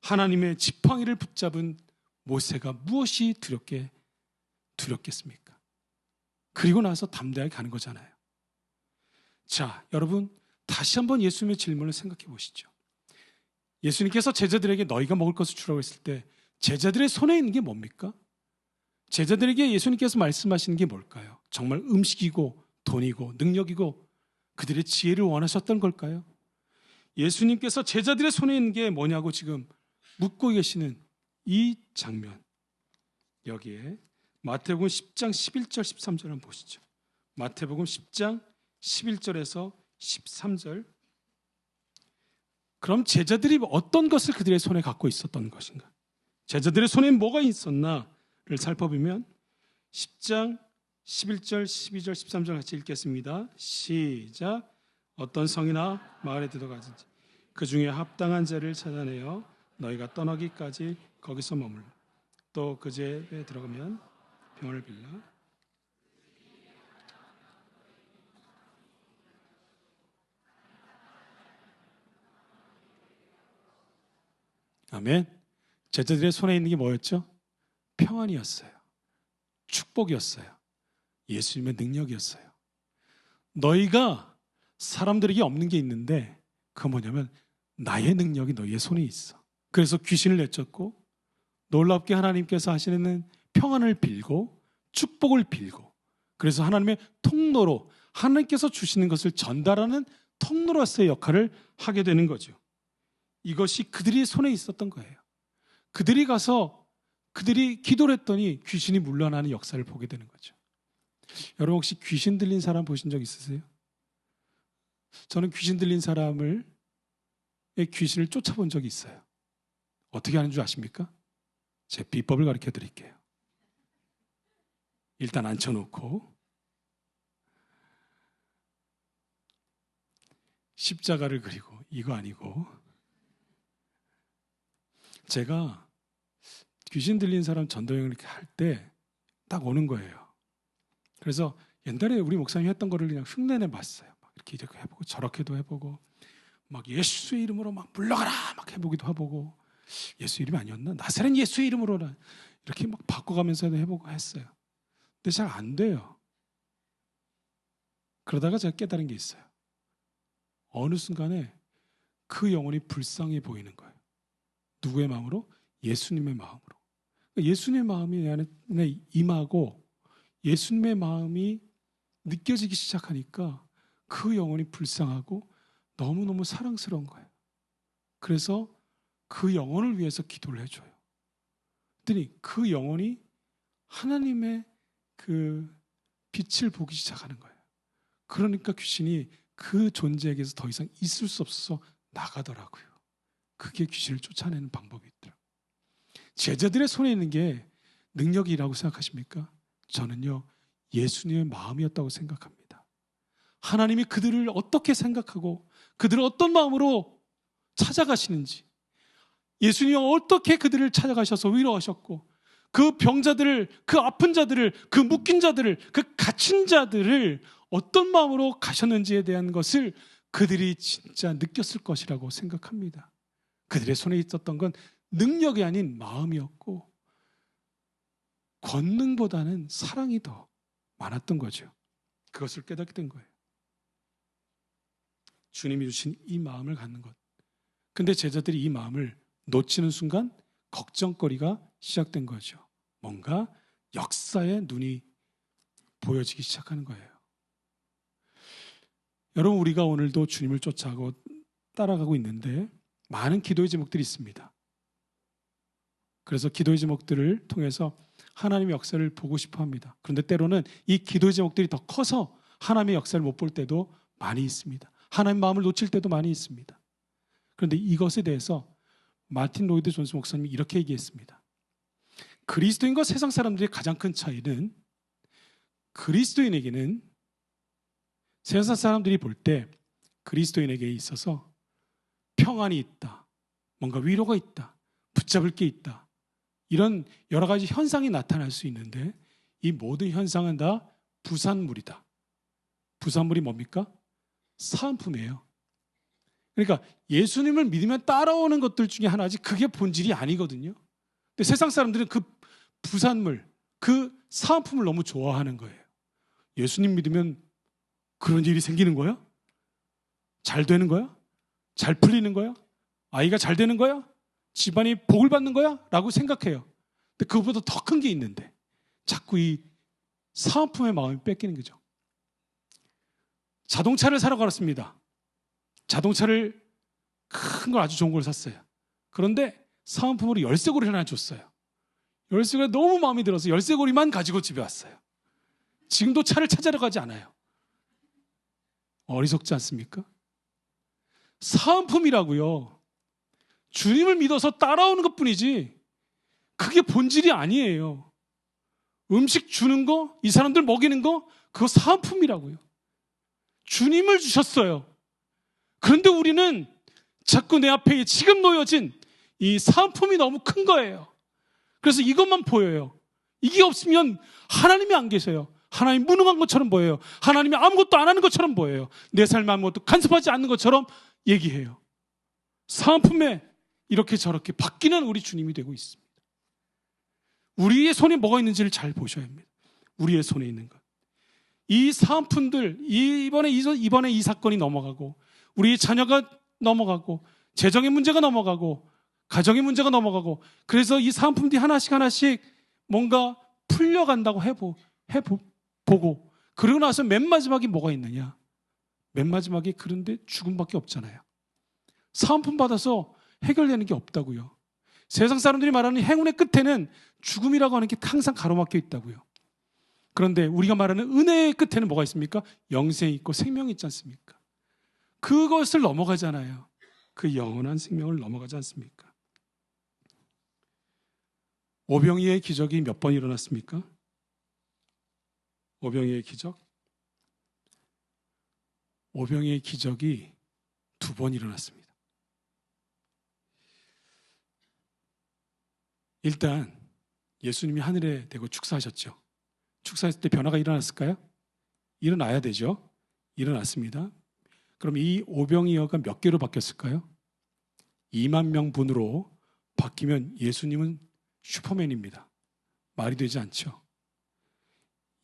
하나님의 지팡이를 붙잡은 모세가 무엇이 두렵겠습니까? 그리고 나서 담대하게 가는 거잖아요. 자, 여러분 다시 한번 예수님의 질문을 생각해 보시죠. 예수님께서 제자들에게 너희가 먹을 것을 주라고 했을 때 제자들의 손에 있는 게 뭡니까? 제자들에게 예수님께서 말씀하시는 게 뭘까요? 정말 음식이고 돈이고 능력이고 그들의 지혜를 원하셨던 걸까요? 예수님께서 제자들의 손에 있는 게 뭐냐고 지금 묻고 계시는 이 장면, 여기에 마태복음 10장 11절 13절 한번 보시죠. 마태복음 10장 11절에서 13절. 그럼 제자들이 어떤 것을 그들의 손에 갖고 있었던 것인가? 제자들의 손에 뭐가 있었나를 살펴보면 10장 11절, 12절, 13절 같이 읽겠습니다. 시작. 어떤 성이나 마을에 들어가든지 그 중에 합당한 자를 찾아내어 너희가 떠나기까지 거기서 머물러 또 그 집에 들어가면 병을 빌라 아멘. 제자들의 손에 있는 게 뭐였죠? 평안이었어요. 축복이었어요. 예수님의 능력이었어요. 너희가 사람들에게 없는 게 있는데 그건 뭐냐면 나의 능력이 너희의 손에 있어. 그래서 귀신을 내쫓고 놀랍게 하나님께서 하시는 평안을 빌고 축복을 빌고 그래서 하나님의 통로로 하나님께서 주시는 것을 전달하는 통로로서의 역할을 하게 되는 거죠. 이것이 그들의 손에 있었던 거예요. 그들이 가서 그들이 기도를 했더니 귀신이 물러나는 역사를 보게 되는 거죠. 여러분 혹시 귀신 들린 사람 보신 적 있으세요? 저는 귀신 들린 사람을 귀신을 쫓아본 적이 있어요. 어떻게 하는 줄 아십니까? 제 비법을 가르쳐 드릴게요. 일단 앉혀놓고 십자가를 그리고 이거 아니고 제가 귀신 들린 사람 전도행을 이렇게 할 때 딱 오는 거예요. 그래서 옛날에 우리 목사님이 했던 거를 그냥 흉내내 봤어요. 막 이렇게 해보고 저렇게도 해보고 막 예수의 이름으로 막 물러가라 막 해보기도 해보고 예수 이름이 아니었나? 나사렛 예수의 이름으로라 이렇게 막 바꿔가면서 해보고 했어요. 근데 잘 안 돼요. 그러다가 제가 깨달은 게 있어요. 어느 순간에 그 영혼이 불쌍해 보이는 거예요. 누구의 마음으로? 예수님의 마음으로. 예수님의 마음이 내 안에 임하고 예수님의 마음이 느껴지기 시작하니까 그 영혼이 불쌍하고 너무너무 사랑스러운 거예요. 그래서 그 영혼을 위해서 기도를 해줘요. 그랬더니 그 영혼이 하나님의 그 빛을 보기 시작하는 거예요. 그러니까 귀신이 그 존재에게서 더 이상 있을 수 없어서 나가더라고요. 그게 귀신을 쫓아내는 방법이 있더라고요. 제자들의 손에 있는 게 능력이라고 생각하십니까? 저는요 예수님의 마음이었다고 생각합니다. 하나님이 그들을 어떻게 생각하고 그들을 어떤 마음으로 찾아가시는지, 예수님이 어떻게 그들을 찾아가셔서 위로하셨고, 그 병자들을, 그 아픈 자들을, 그 묶인 자들을, 그 갇힌 자들을 어떤 마음으로 가셨는지에 대한 것을 그들이 진짜 느꼈을 것이라고 생각합니다. 그들의 손에 있었던 건 능력이 아닌 마음이었고 권능보다는 사랑이 더 많았던 거죠. 그것을 깨닫게 된 거예요. 주님이 주신 이 마음을 갖는 것. 근데 제자들이 이 마음을 놓치는 순간 걱정거리가 시작된 거죠. 뭔가 역사의 눈이 보여지기 시작하는 거예요. 여러분, 우리가 오늘도 주님을 쫓아가고 따라가고 있는데 많은 기도의 제목들이 있습니다. 그래서 기도의 제목들을 통해서 하나님의 역사를 보고 싶어 합니다. 그런데 때로는 이 기도의 제목들이 더 커서 하나님의 역사를 못 볼 때도 많이 있습니다. 하나님의 마음을 놓칠 때도 많이 있습니다. 그런데 이것에 대해서 마틴 로이드 존스 목사님이 이렇게 얘기했습니다. 그리스도인과 세상 사람들의 가장 큰 차이는, 그리스도인에게는 세상 사람들이 볼 때 그리스도인에게 있어서 평안이 있다, 뭔가 위로가 있다, 붙잡을 게 있다, 이런 여러 가지 현상이 나타날 수 있는데 이 모든 현상은 다 부산물이다. 부산물이 뭡니까? 사은품이에요. 그러니까 예수님을 믿으면 따라오는 것들 중에 하나지 그게 본질이 아니거든요. 근데 세상 사람들은 그 부산물, 그 사은품을 너무 좋아하는 거예요. 예수님 믿으면 그런 일이 생기는 거야? 잘 되는 거야? 잘 풀리는 거야? 아이가 잘 되는 거야? 집안이 복을 받는 거야? 라고 생각해요. 근데 그것보다 더 큰 게 있는데 자꾸 이 사은품의 마음이 뺏기는 거죠. 자동차를 사러 갔습니다. 자동차를 큰 걸, 아주 좋은 걸 샀어요. 그런데 사은품으로 열쇠고리를 하나 줬어요. 열쇠고리가 너무 마음에 들어서 열쇠고리만 가지고 집에 왔어요. 지금도 차를 찾아러 가지 않아요. 어리석지 않습니까? 사은품이라고요. 주님을 믿어서 따라오는 것뿐이지 그게 본질이 아니에요. 음식 주는 거, 이 사람들 먹이는 거, 그거 사은품이라고요. 주님을 주셨어요. 그런데 우리는 자꾸 내 앞에 지금 놓여진 이 사은품이 너무 큰 거예요. 그래서 이것만 보여요. 이게 없으면 하나님이 안 계세요. 하나님 무능한 것처럼 보여요. 하나님이 아무것도 안 하는 것처럼 보여요. 내 삶에 아무것도 간섭하지 않는 것처럼 얘기해요. 사은품에 이렇게 저렇게 바뀌는 우리 주님이 되고 있습니다. 우리의 손에 뭐가 있는지를 잘 보셔야 합니다. 우리의 손에 있는 것. 이 사은품들, 이번에 이 사건이 넘어가고, 우리 자녀가 넘어가고, 재정의 문제가 넘어가고, 가정의 문제가 넘어가고, 그래서 이 사은품들이 하나씩 뭔가 풀려간다고 보고, 그러고 나서 맨 마지막에 뭐가 있느냐? 맨 마지막에 그런데 죽음밖에 없잖아요. 사은품 받아서 해결되는 게 없다고요. 세상 사람들이 말하는 행운의 끝에는 죽음이라고 하는 게 항상 가로막혀 있다고요. 그런데 우리가 말하는 은혜의 끝에는 뭐가 있습니까? 영생이 있고 생명이 있지 않습니까? 그것을 넘어가잖아요. 그 영원한 생명을 넘어가지 않습니까? 오병이의 기적이 몇 번 일어났습니까? 오병이의 기적? 오병이의 기적이 2번 일어났습니다. 일단 예수님이 하늘에 대고 축사하셨죠. 축사했을 때 변화가 일어났을까요? 일어나야 되죠. 일어났습니다. 그럼 이 오병이어가 몇 개로 바뀌었을까요? 2만 명분으로 바뀌면 예수님은 슈퍼맨입니다. 말이 되지 않죠.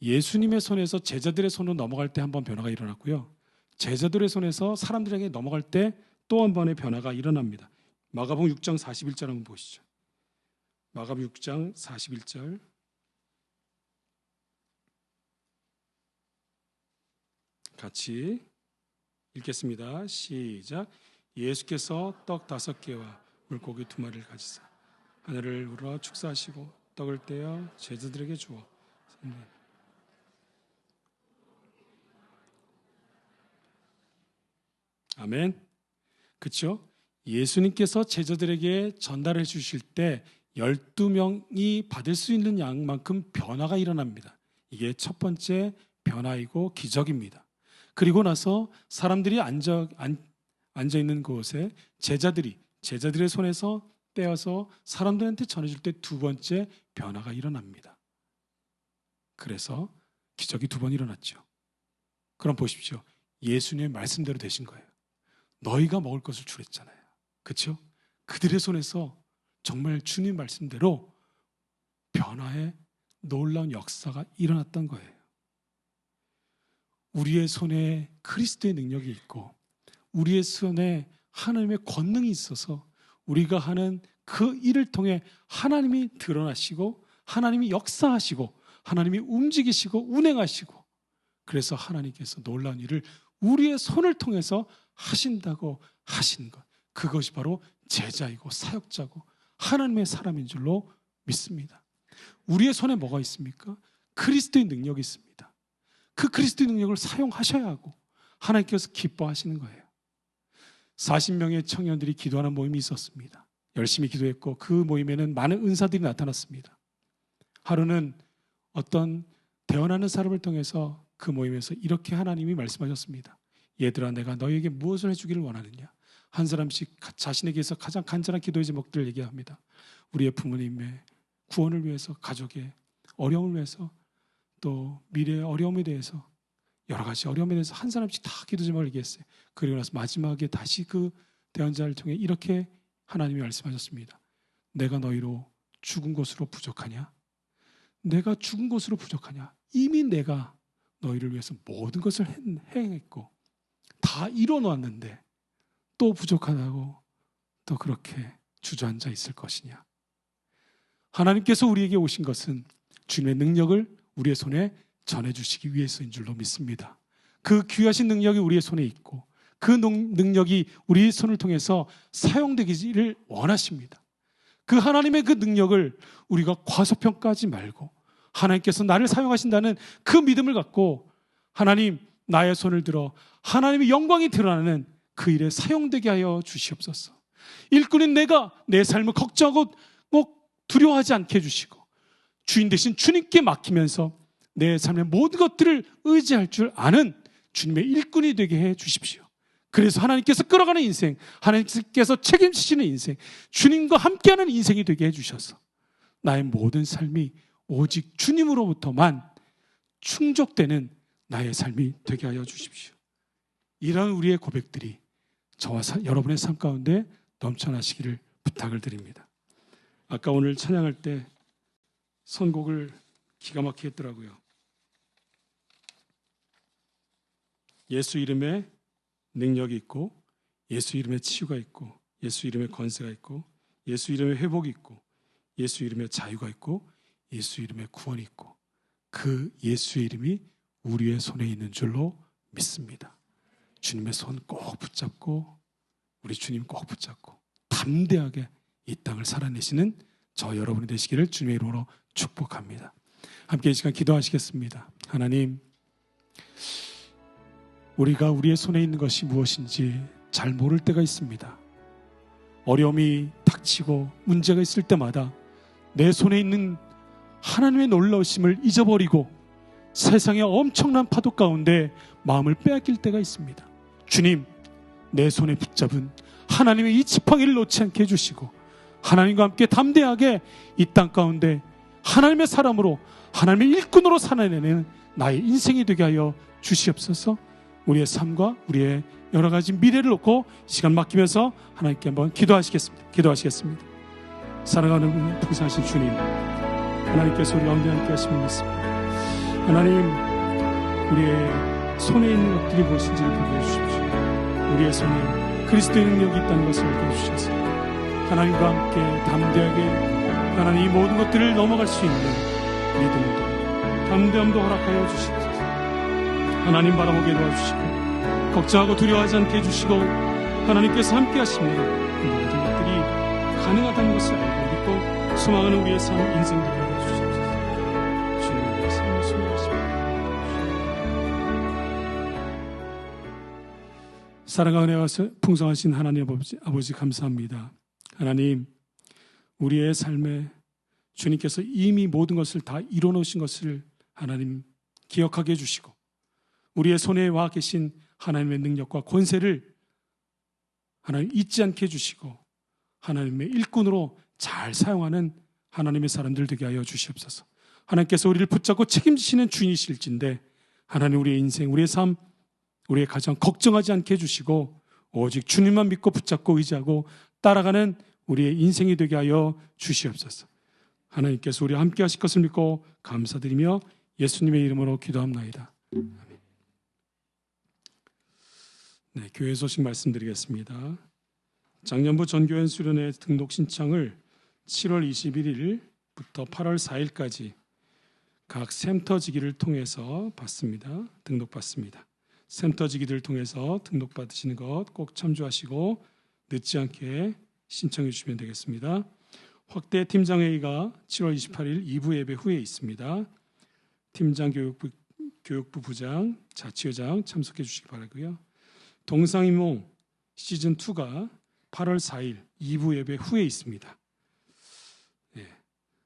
예수님의 손에서 제자들의 손으로 넘어갈 때 한 번 변화가 일어났고요. 제자들의 손에서 사람들에게 넘어갈 때 또 한 번의 변화가 일어납니다. 마가복음 6장 41절 한번 보시죠. 마가복음 6장 41절. 같이 읽겠습니다. 시작. 예수께서 떡 5개와 물고기 2마리를 가지사 하늘을 우러 축사하시고 떡을 떼어 제자들에게 주어 아멘. 그렇죠? 예수님께서 제자들에게 전달해 주실 때 12명이 받을 수 있는 양만큼 변화가 일어납니다. 이게 첫 번째 변화이고 기적입니다. 그리고 나서 사람들이 앉아 있는 곳에 제자들의 손에서 떼어서 사람들한테 전해줄 때 두 번째 변화가 일어납니다. 그래서 기적이 두 번 일어났죠. 그럼 보십시오. 예수님의 말씀대로 되신 거예요. 너희가 먹을 것을 주랬잖아요. 그렇죠? 그들의 손에서 정말 주님 말씀대로 변화의 놀라운 역사가 일어났던 거예요. 우리의 손에 그리스도의 능력이 있고 우리의 손에 하나님의 권능이 있어서 우리가 하는 그 일을 통해 하나님이 드러나시고 하나님이 역사하시고 하나님이 움직이시고 운행하시고 그래서 하나님께서 놀라운 일을 우리의 손을 통해서 하신다고 하신 것, 그것이 바로 제자이고 사역자고 하나님의 사람인 줄로 믿습니다. 우리의 손에 뭐가 있습니까? 그리스도의 능력이 있습니다. 그 그리스도의 능력을 사용하셔야 하고 하나님께서 기뻐하시는 거예요. 40명의 청년들이 기도하는 모임이 있었습니다. 열심히 기도했고 그 모임에는 많은 은사들이 나타났습니다. 하루는 어떤 대언하는 사람을 통해서 그 모임에서 이렇게 하나님이 말씀하셨습니다. 얘들아, 내가 너희에게 무엇을 해주기를 원하느냐? 한 사람씩 자신에게서 가장 간절한 기도의 제목들을 얘기합니다. 우리의 부모님의 구원을 위해서, 가족의 어려움을 위해서, 또 미래의 어려움에 대해서, 여러 가지 어려움에 대해서 한 사람씩 다 기도 제목을 얘기했어요. 그리고 나서 마지막에 다시 그 대언자를 통해 이렇게 하나님이 말씀하셨습니다. 내가 너희로 죽은 것으로 부족하냐? 내가 죽은 것으로 부족하냐? 이미 내가 너희를 위해서 모든 것을 행했고 다 이뤄놓았는데 또 부족하다고 또 그렇게 주저앉아 있을 것이냐? 하나님께서 우리에게 오신 것은 주님의 능력을 우리의 손에 전해주시기 위해서인 줄로 믿습니다. 그 귀하신 능력이 우리의 손에 있고 그 능력이 우리의 손을 통해서 사용되기를 원하십니다. 그 하나님의 그 능력을 우리가 과소평가하지 말고 하나님께서 나를 사용하신다는 그 믿음을 갖고 하나님, 나의 손을 들어 하나님의 영광이 드러나는 그 일에 사용되게 하여 주시옵소서. 일꾼인 내가 내 삶을 걱정하고 두려워하지 않게 해주시고 주인 대신 주님께 맡기면서 내 삶의 모든 것들을 의지할 줄 아는 주님의 일꾼이 되게 해 주십시오. 그래서 하나님께서 끌어가는 인생, 하나님께서 책임지시는 인생, 주님과 함께하는 인생이 되게 해주셔서 나의 모든 삶이 오직 주님으로부터만 충족되는 나의 삶이 되게 하여 주십시오. 이런 우리의 고백들이 저와 여러분의 삶 가운데 넘쳐나시기를 부탁을 드립니다. 아까 오늘 찬양할 때 선곡을 기가 막히게 했더라고요. 예수 이름에 능력이 있고 예수 이름에 치유가 있고 예수 이름에 권세가 있고 예수 이름에 회복이 있고 예수 이름에 자유가 있고 예수 이름에 구원이 있고 그 예수의 이름이 우리의 손에 있는 줄로 믿습니다. 주님의 손 꼭 붙잡고 우리 주님 꼭 붙잡고 담대하게 이 땅을 살아내시는 저 여러분이 되시기를 주님의 이름으로 축복합니다. 함께 이 시간 기도하시겠습니다. 하나님, 우리가 우리의 손에 있는 것이 무엇인지 잘 모를 때가 있습니다. 어려움이 닥치고 문제가 있을 때마다 내 손에 있는 하나님의 놀라우심을 잊어버리고 세상의 엄청난 파도 가운데 마음을 빼앗길 때가 있습니다. 주님, 내 손에 붙잡은 하나님의 이 지팡이를 놓지 않게 해주시고 하나님과 함께 담대하게 이 땅 가운데 하나님의 사람으로 하나님의 일꾼으로 살아내는 나의 인생이 되게 하여 주시옵소서. 우리의 삶과 우리의 여러 가지 미래를 놓고 시간 맡기면서 하나님께 한번 기도하시겠습니다. 사랑하는 풍성하신 주님, 하나님께서 우리 가운데 함께 하심을 믿습니다. 하나님, 우리의 손에 있는 것들이 무엇인지 알게 해주십시오. 우리의 손에 그리스도의 능력이 있다는 것을 알게 해주셔서 하나님과 함께 담대하게 하나님 이 모든 것들을 넘어갈 수 있는 믿음도 담대함도 허락하여 주시옵소서. 하나님 바라보게 도와주시고 걱정하고 두려워하지 않게 해주시고 하나님께서 함께 하시면 이 모든 것들이 가능하다는 것을 알고 믿고 소망하는 우리의 삶 인생 되게 하여 주시옵소서. 주님을 위해서 소망하십니다. 사랑하는 은혜와 풍성하신 하나님 아버지 감사합니다. 하나님, 우리의 삶에 주님께서 이미 모든 것을 다 이뤄놓으신 것을 하나님 기억하게 해주시고 우리의 손에 와 계신 하나님의 능력과 권세를 하나님 잊지 않게 해주시고 하나님의 일꾼으로 잘 사용하는 하나님의 사람들 되게 하여 주시옵소서. 하나님께서 우리를 붙잡고 책임지시는 주인이실진데 하나님 우리의 인생, 우리의 삶, 우리의 가정 걱정하지 않게 해주시고 오직 주님만 믿고 붙잡고 의지하고 따라가는 우리의 인생이 되게 하여 주시옵소서. 하나님께서 우리와 함께 하실 것을 믿고 감사드리며 예수님의 이름으로 기도합나이다. 아멘. 네, 교회 소식 말씀드리겠습니다. 작년부 전교연 수련회 등록 신청을 7월 21일부터 8월 4일까지 각 센터지기를 통해서 받습니다. 등록받습니다. 센터지기들을 통해서 등록받으시는 것 꼭 참조하시고 늦지 않게 신청해 주시면 되겠습니다. 확대 팀장회의가 7월 28일 2부 예배 후에 있습니다. 팀장 교육부 부장, 자치회장 참석해 주시기 바라고요. 동상이몽 시즌2가 8월 4일 2부 예배 후에 있습니다. 네,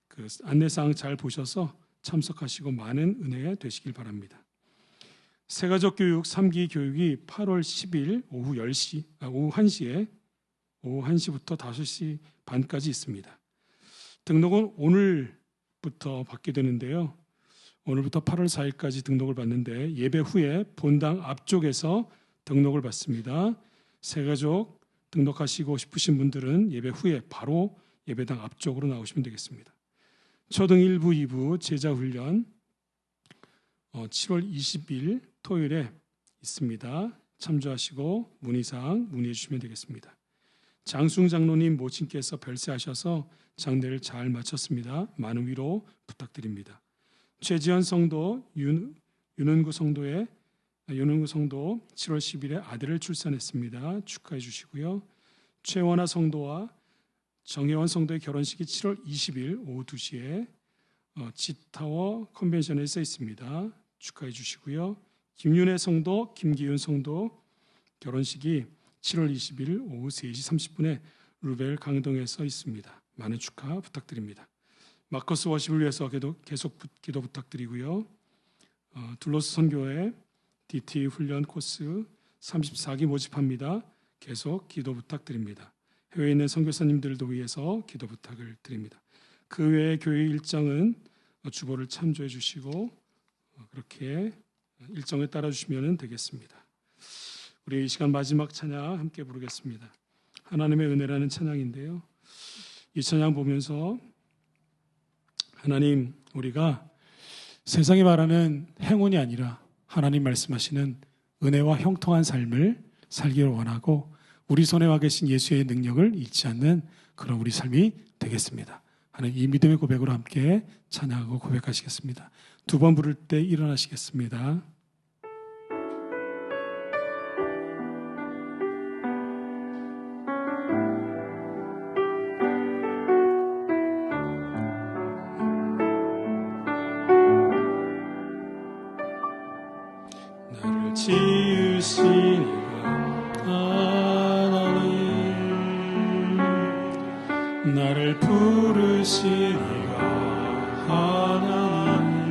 그 안내사항 잘 보셔서 참석하시고 많은 은혜 되시길 바랍니다. 새가족 교육 3기 교육이 8월 10일 오후 1시부터 5시 반까지 있습니다. 등록은 오늘부터 받게 되는데요. 오늘부터 8월 4일까지 등록을 받는데 예배 후에 본당 앞쪽에서 등록을 받습니다. 새가족 등록하시고 싶으신 분들은 예배 후에 바로 예배당 앞쪽으로 나오시면 되겠습니다. 초등 1부, 2부 제자훈련 7월 20일 토요일에 있습니다. 참조하시고 문의사항 문의해 주시면 되겠습니다. 장승 장로님 모친께서 별세하셔서 장례를 잘 마쳤습니다. 많은 위로 부탁드립니다. 최지현 성도, 윤은구 성도 7월 10일에 아들을 출산했습니다. 축하해 주시고요. 최원아 성도와 정혜원 성도의 결혼식이 7월 20일 오후 2시에 지타워 컨벤션에서 있습니다. 축하해 주시고요. 김윤혜 성도, 김기윤 성도 결혼식이 7월 20일 오후 3시 30분에 루벨 강동에서 있습니다. 많은 축하 부탁드립니다. 마커스 워십을 위해서 계속 기도 부탁드리고요. 둘로스 선교회 DT 훈련 코스 34기 모집합니다. 계속 기도 부탁드립니다. 해외에 있는 선교사님들도 위해서 기도 부탁을 드립니다. 그 외에 교회 일정은 주보를 참조해 주시고 그렇게 일정에 따라 주시면 되겠습니다. 우리 이 시간 마지막 찬양 함께 부르겠습니다. 하나님의 은혜라는 찬양인데요. 이 찬양 보면서 하나님, 우리가 세상이 말하는 행운이 아니라 하나님 말씀하시는 은혜와 형통한 삶을 살기를 원하고 우리 손에 와 계신 예수의 능력을 잊지 않는 그런 우리 삶이 되겠습니다. 하는 이 믿음의 고백으로 함께 찬양하고 고백하시겠습니다. 두 번 부를 때 일어나시겠습니다. 나를 지으시니가 하나님, 나를 부르시니가 하나님,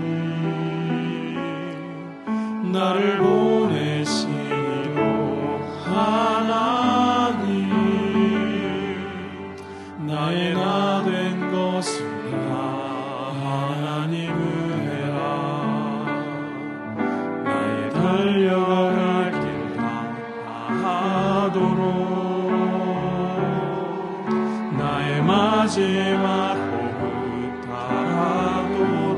나를 보내시니로 하나님, 나의 나 된 것은 다 하나님 은혜라. 나의 달려갈 길 다하도록 나의 마지막 호흡 다하도록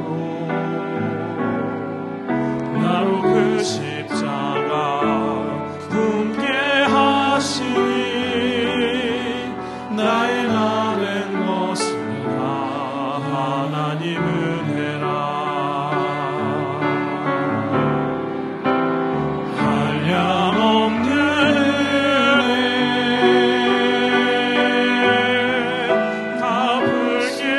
나로 그 십자가 품게 하시니 나의 나 된 것은 다 하나님 은혜라. 한량없는 은혜 갚을게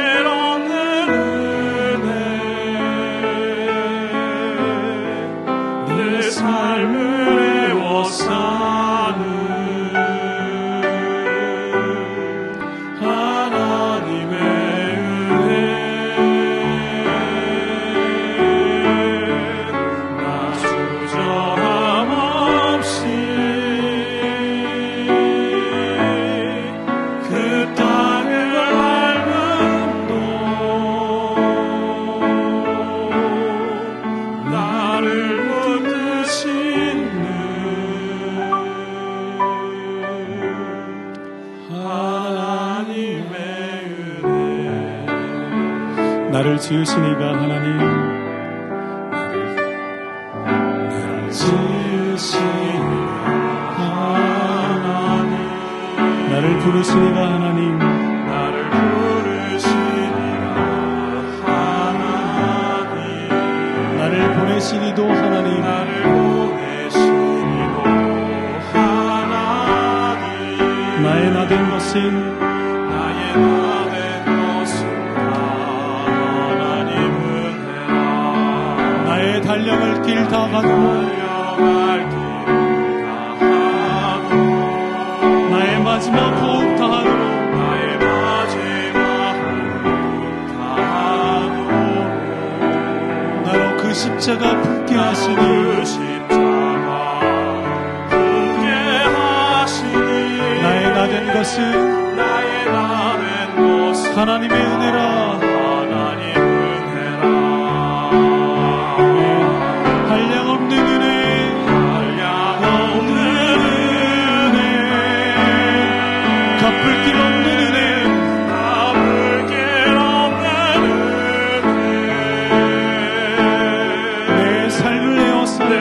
하나님의 은혜 나를 지으신 이가 하나님 나를 지으신 이가 하나님 나를 부르신 이가 하나님 나를 부르신 이가 하나님 나를 보내신 이도 하나님 나를 보내신 이도 하나님 나의 나된 것은 하나님 은혜라 나의 달려갈 길 다 가도 나의 마지막 호흡 다하도록 나의 마지막 호흡 다하도록 나로 그 십자가 품게 하시니 나의 나된 것은 하나님의 은혜라 한량없는 은혜 갚을 길 없는 은혜 내 삶을 에워싸는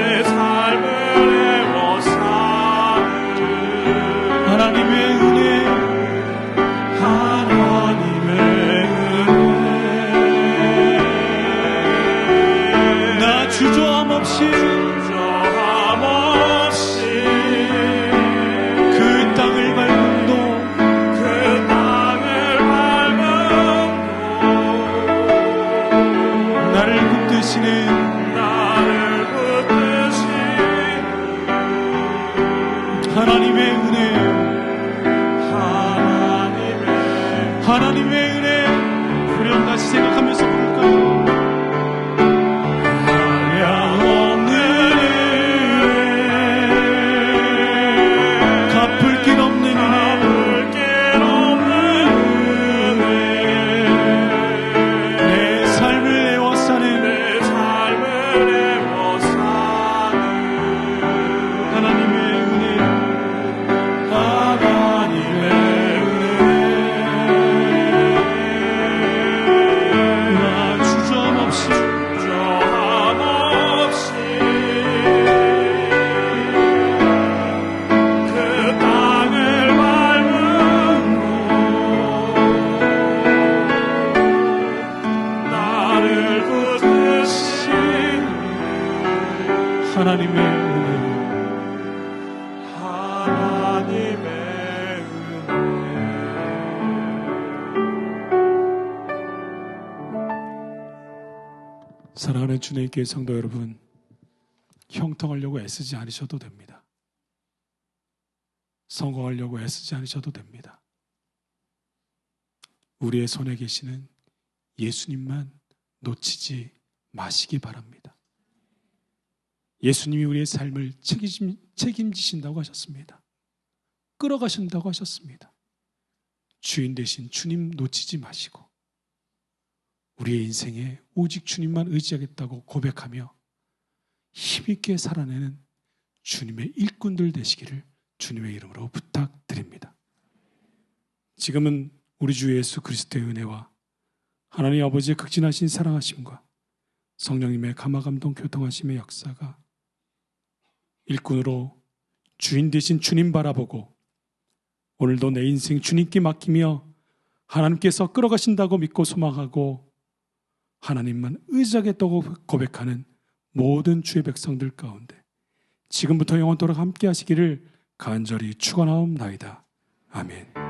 하나님의 은혜 나 주저함 없이 그 땅을 밟음도 나를 붙드시는 하나님의 은혜 하나님의 은혜 우리 같이 생각하면서 부를까요? 한량없는 은혜 갚을 길 없는 은혜 내 삶을 에워싸는 하나님의 은혜 나 주저함 없이 그 땅을 밟음으로 나를 붙드신 하나님의 은혜 하나님의 은혜 사랑하는 주님의 교회 성도 여러분, 형통하려고 애쓰지 않으셔도 됩니다. 성공하려고 애쓰지 않으셔도 됩니다. 우리의 손에 계시는 예수님만 놓치지 마시기 바랍니다. 예수님이 우리의 삶을 책임지신다고 하셨습니다. 끌어가신다고 하셨습니다. 주인 되신 주님 놓치지 마시고 우리의 인생에 오직 주님만 의지하겠다고 고백하며 힘있게 살아내는 주님의 일꾼들 되시기를 주님의 이름으로 부탁드립니다. 지금은 우리 주 예수 그리스도의 은혜와 하나님 아버지의 극진하신 사랑하심과 성령님의 감화감동 교통하심의 역사가 일꾼으로 주인 되신 주님 바라보고 오늘도 내 인생 주님께 맡기며 하나님께서 끌어가신다고 믿고 소망하고 하나님만 의지하겠다고 고백하는 모든 주의 백성들 가운데 지금부터 영원토록 함께 하시기를 간절히 축원하옵나이다. 아멘.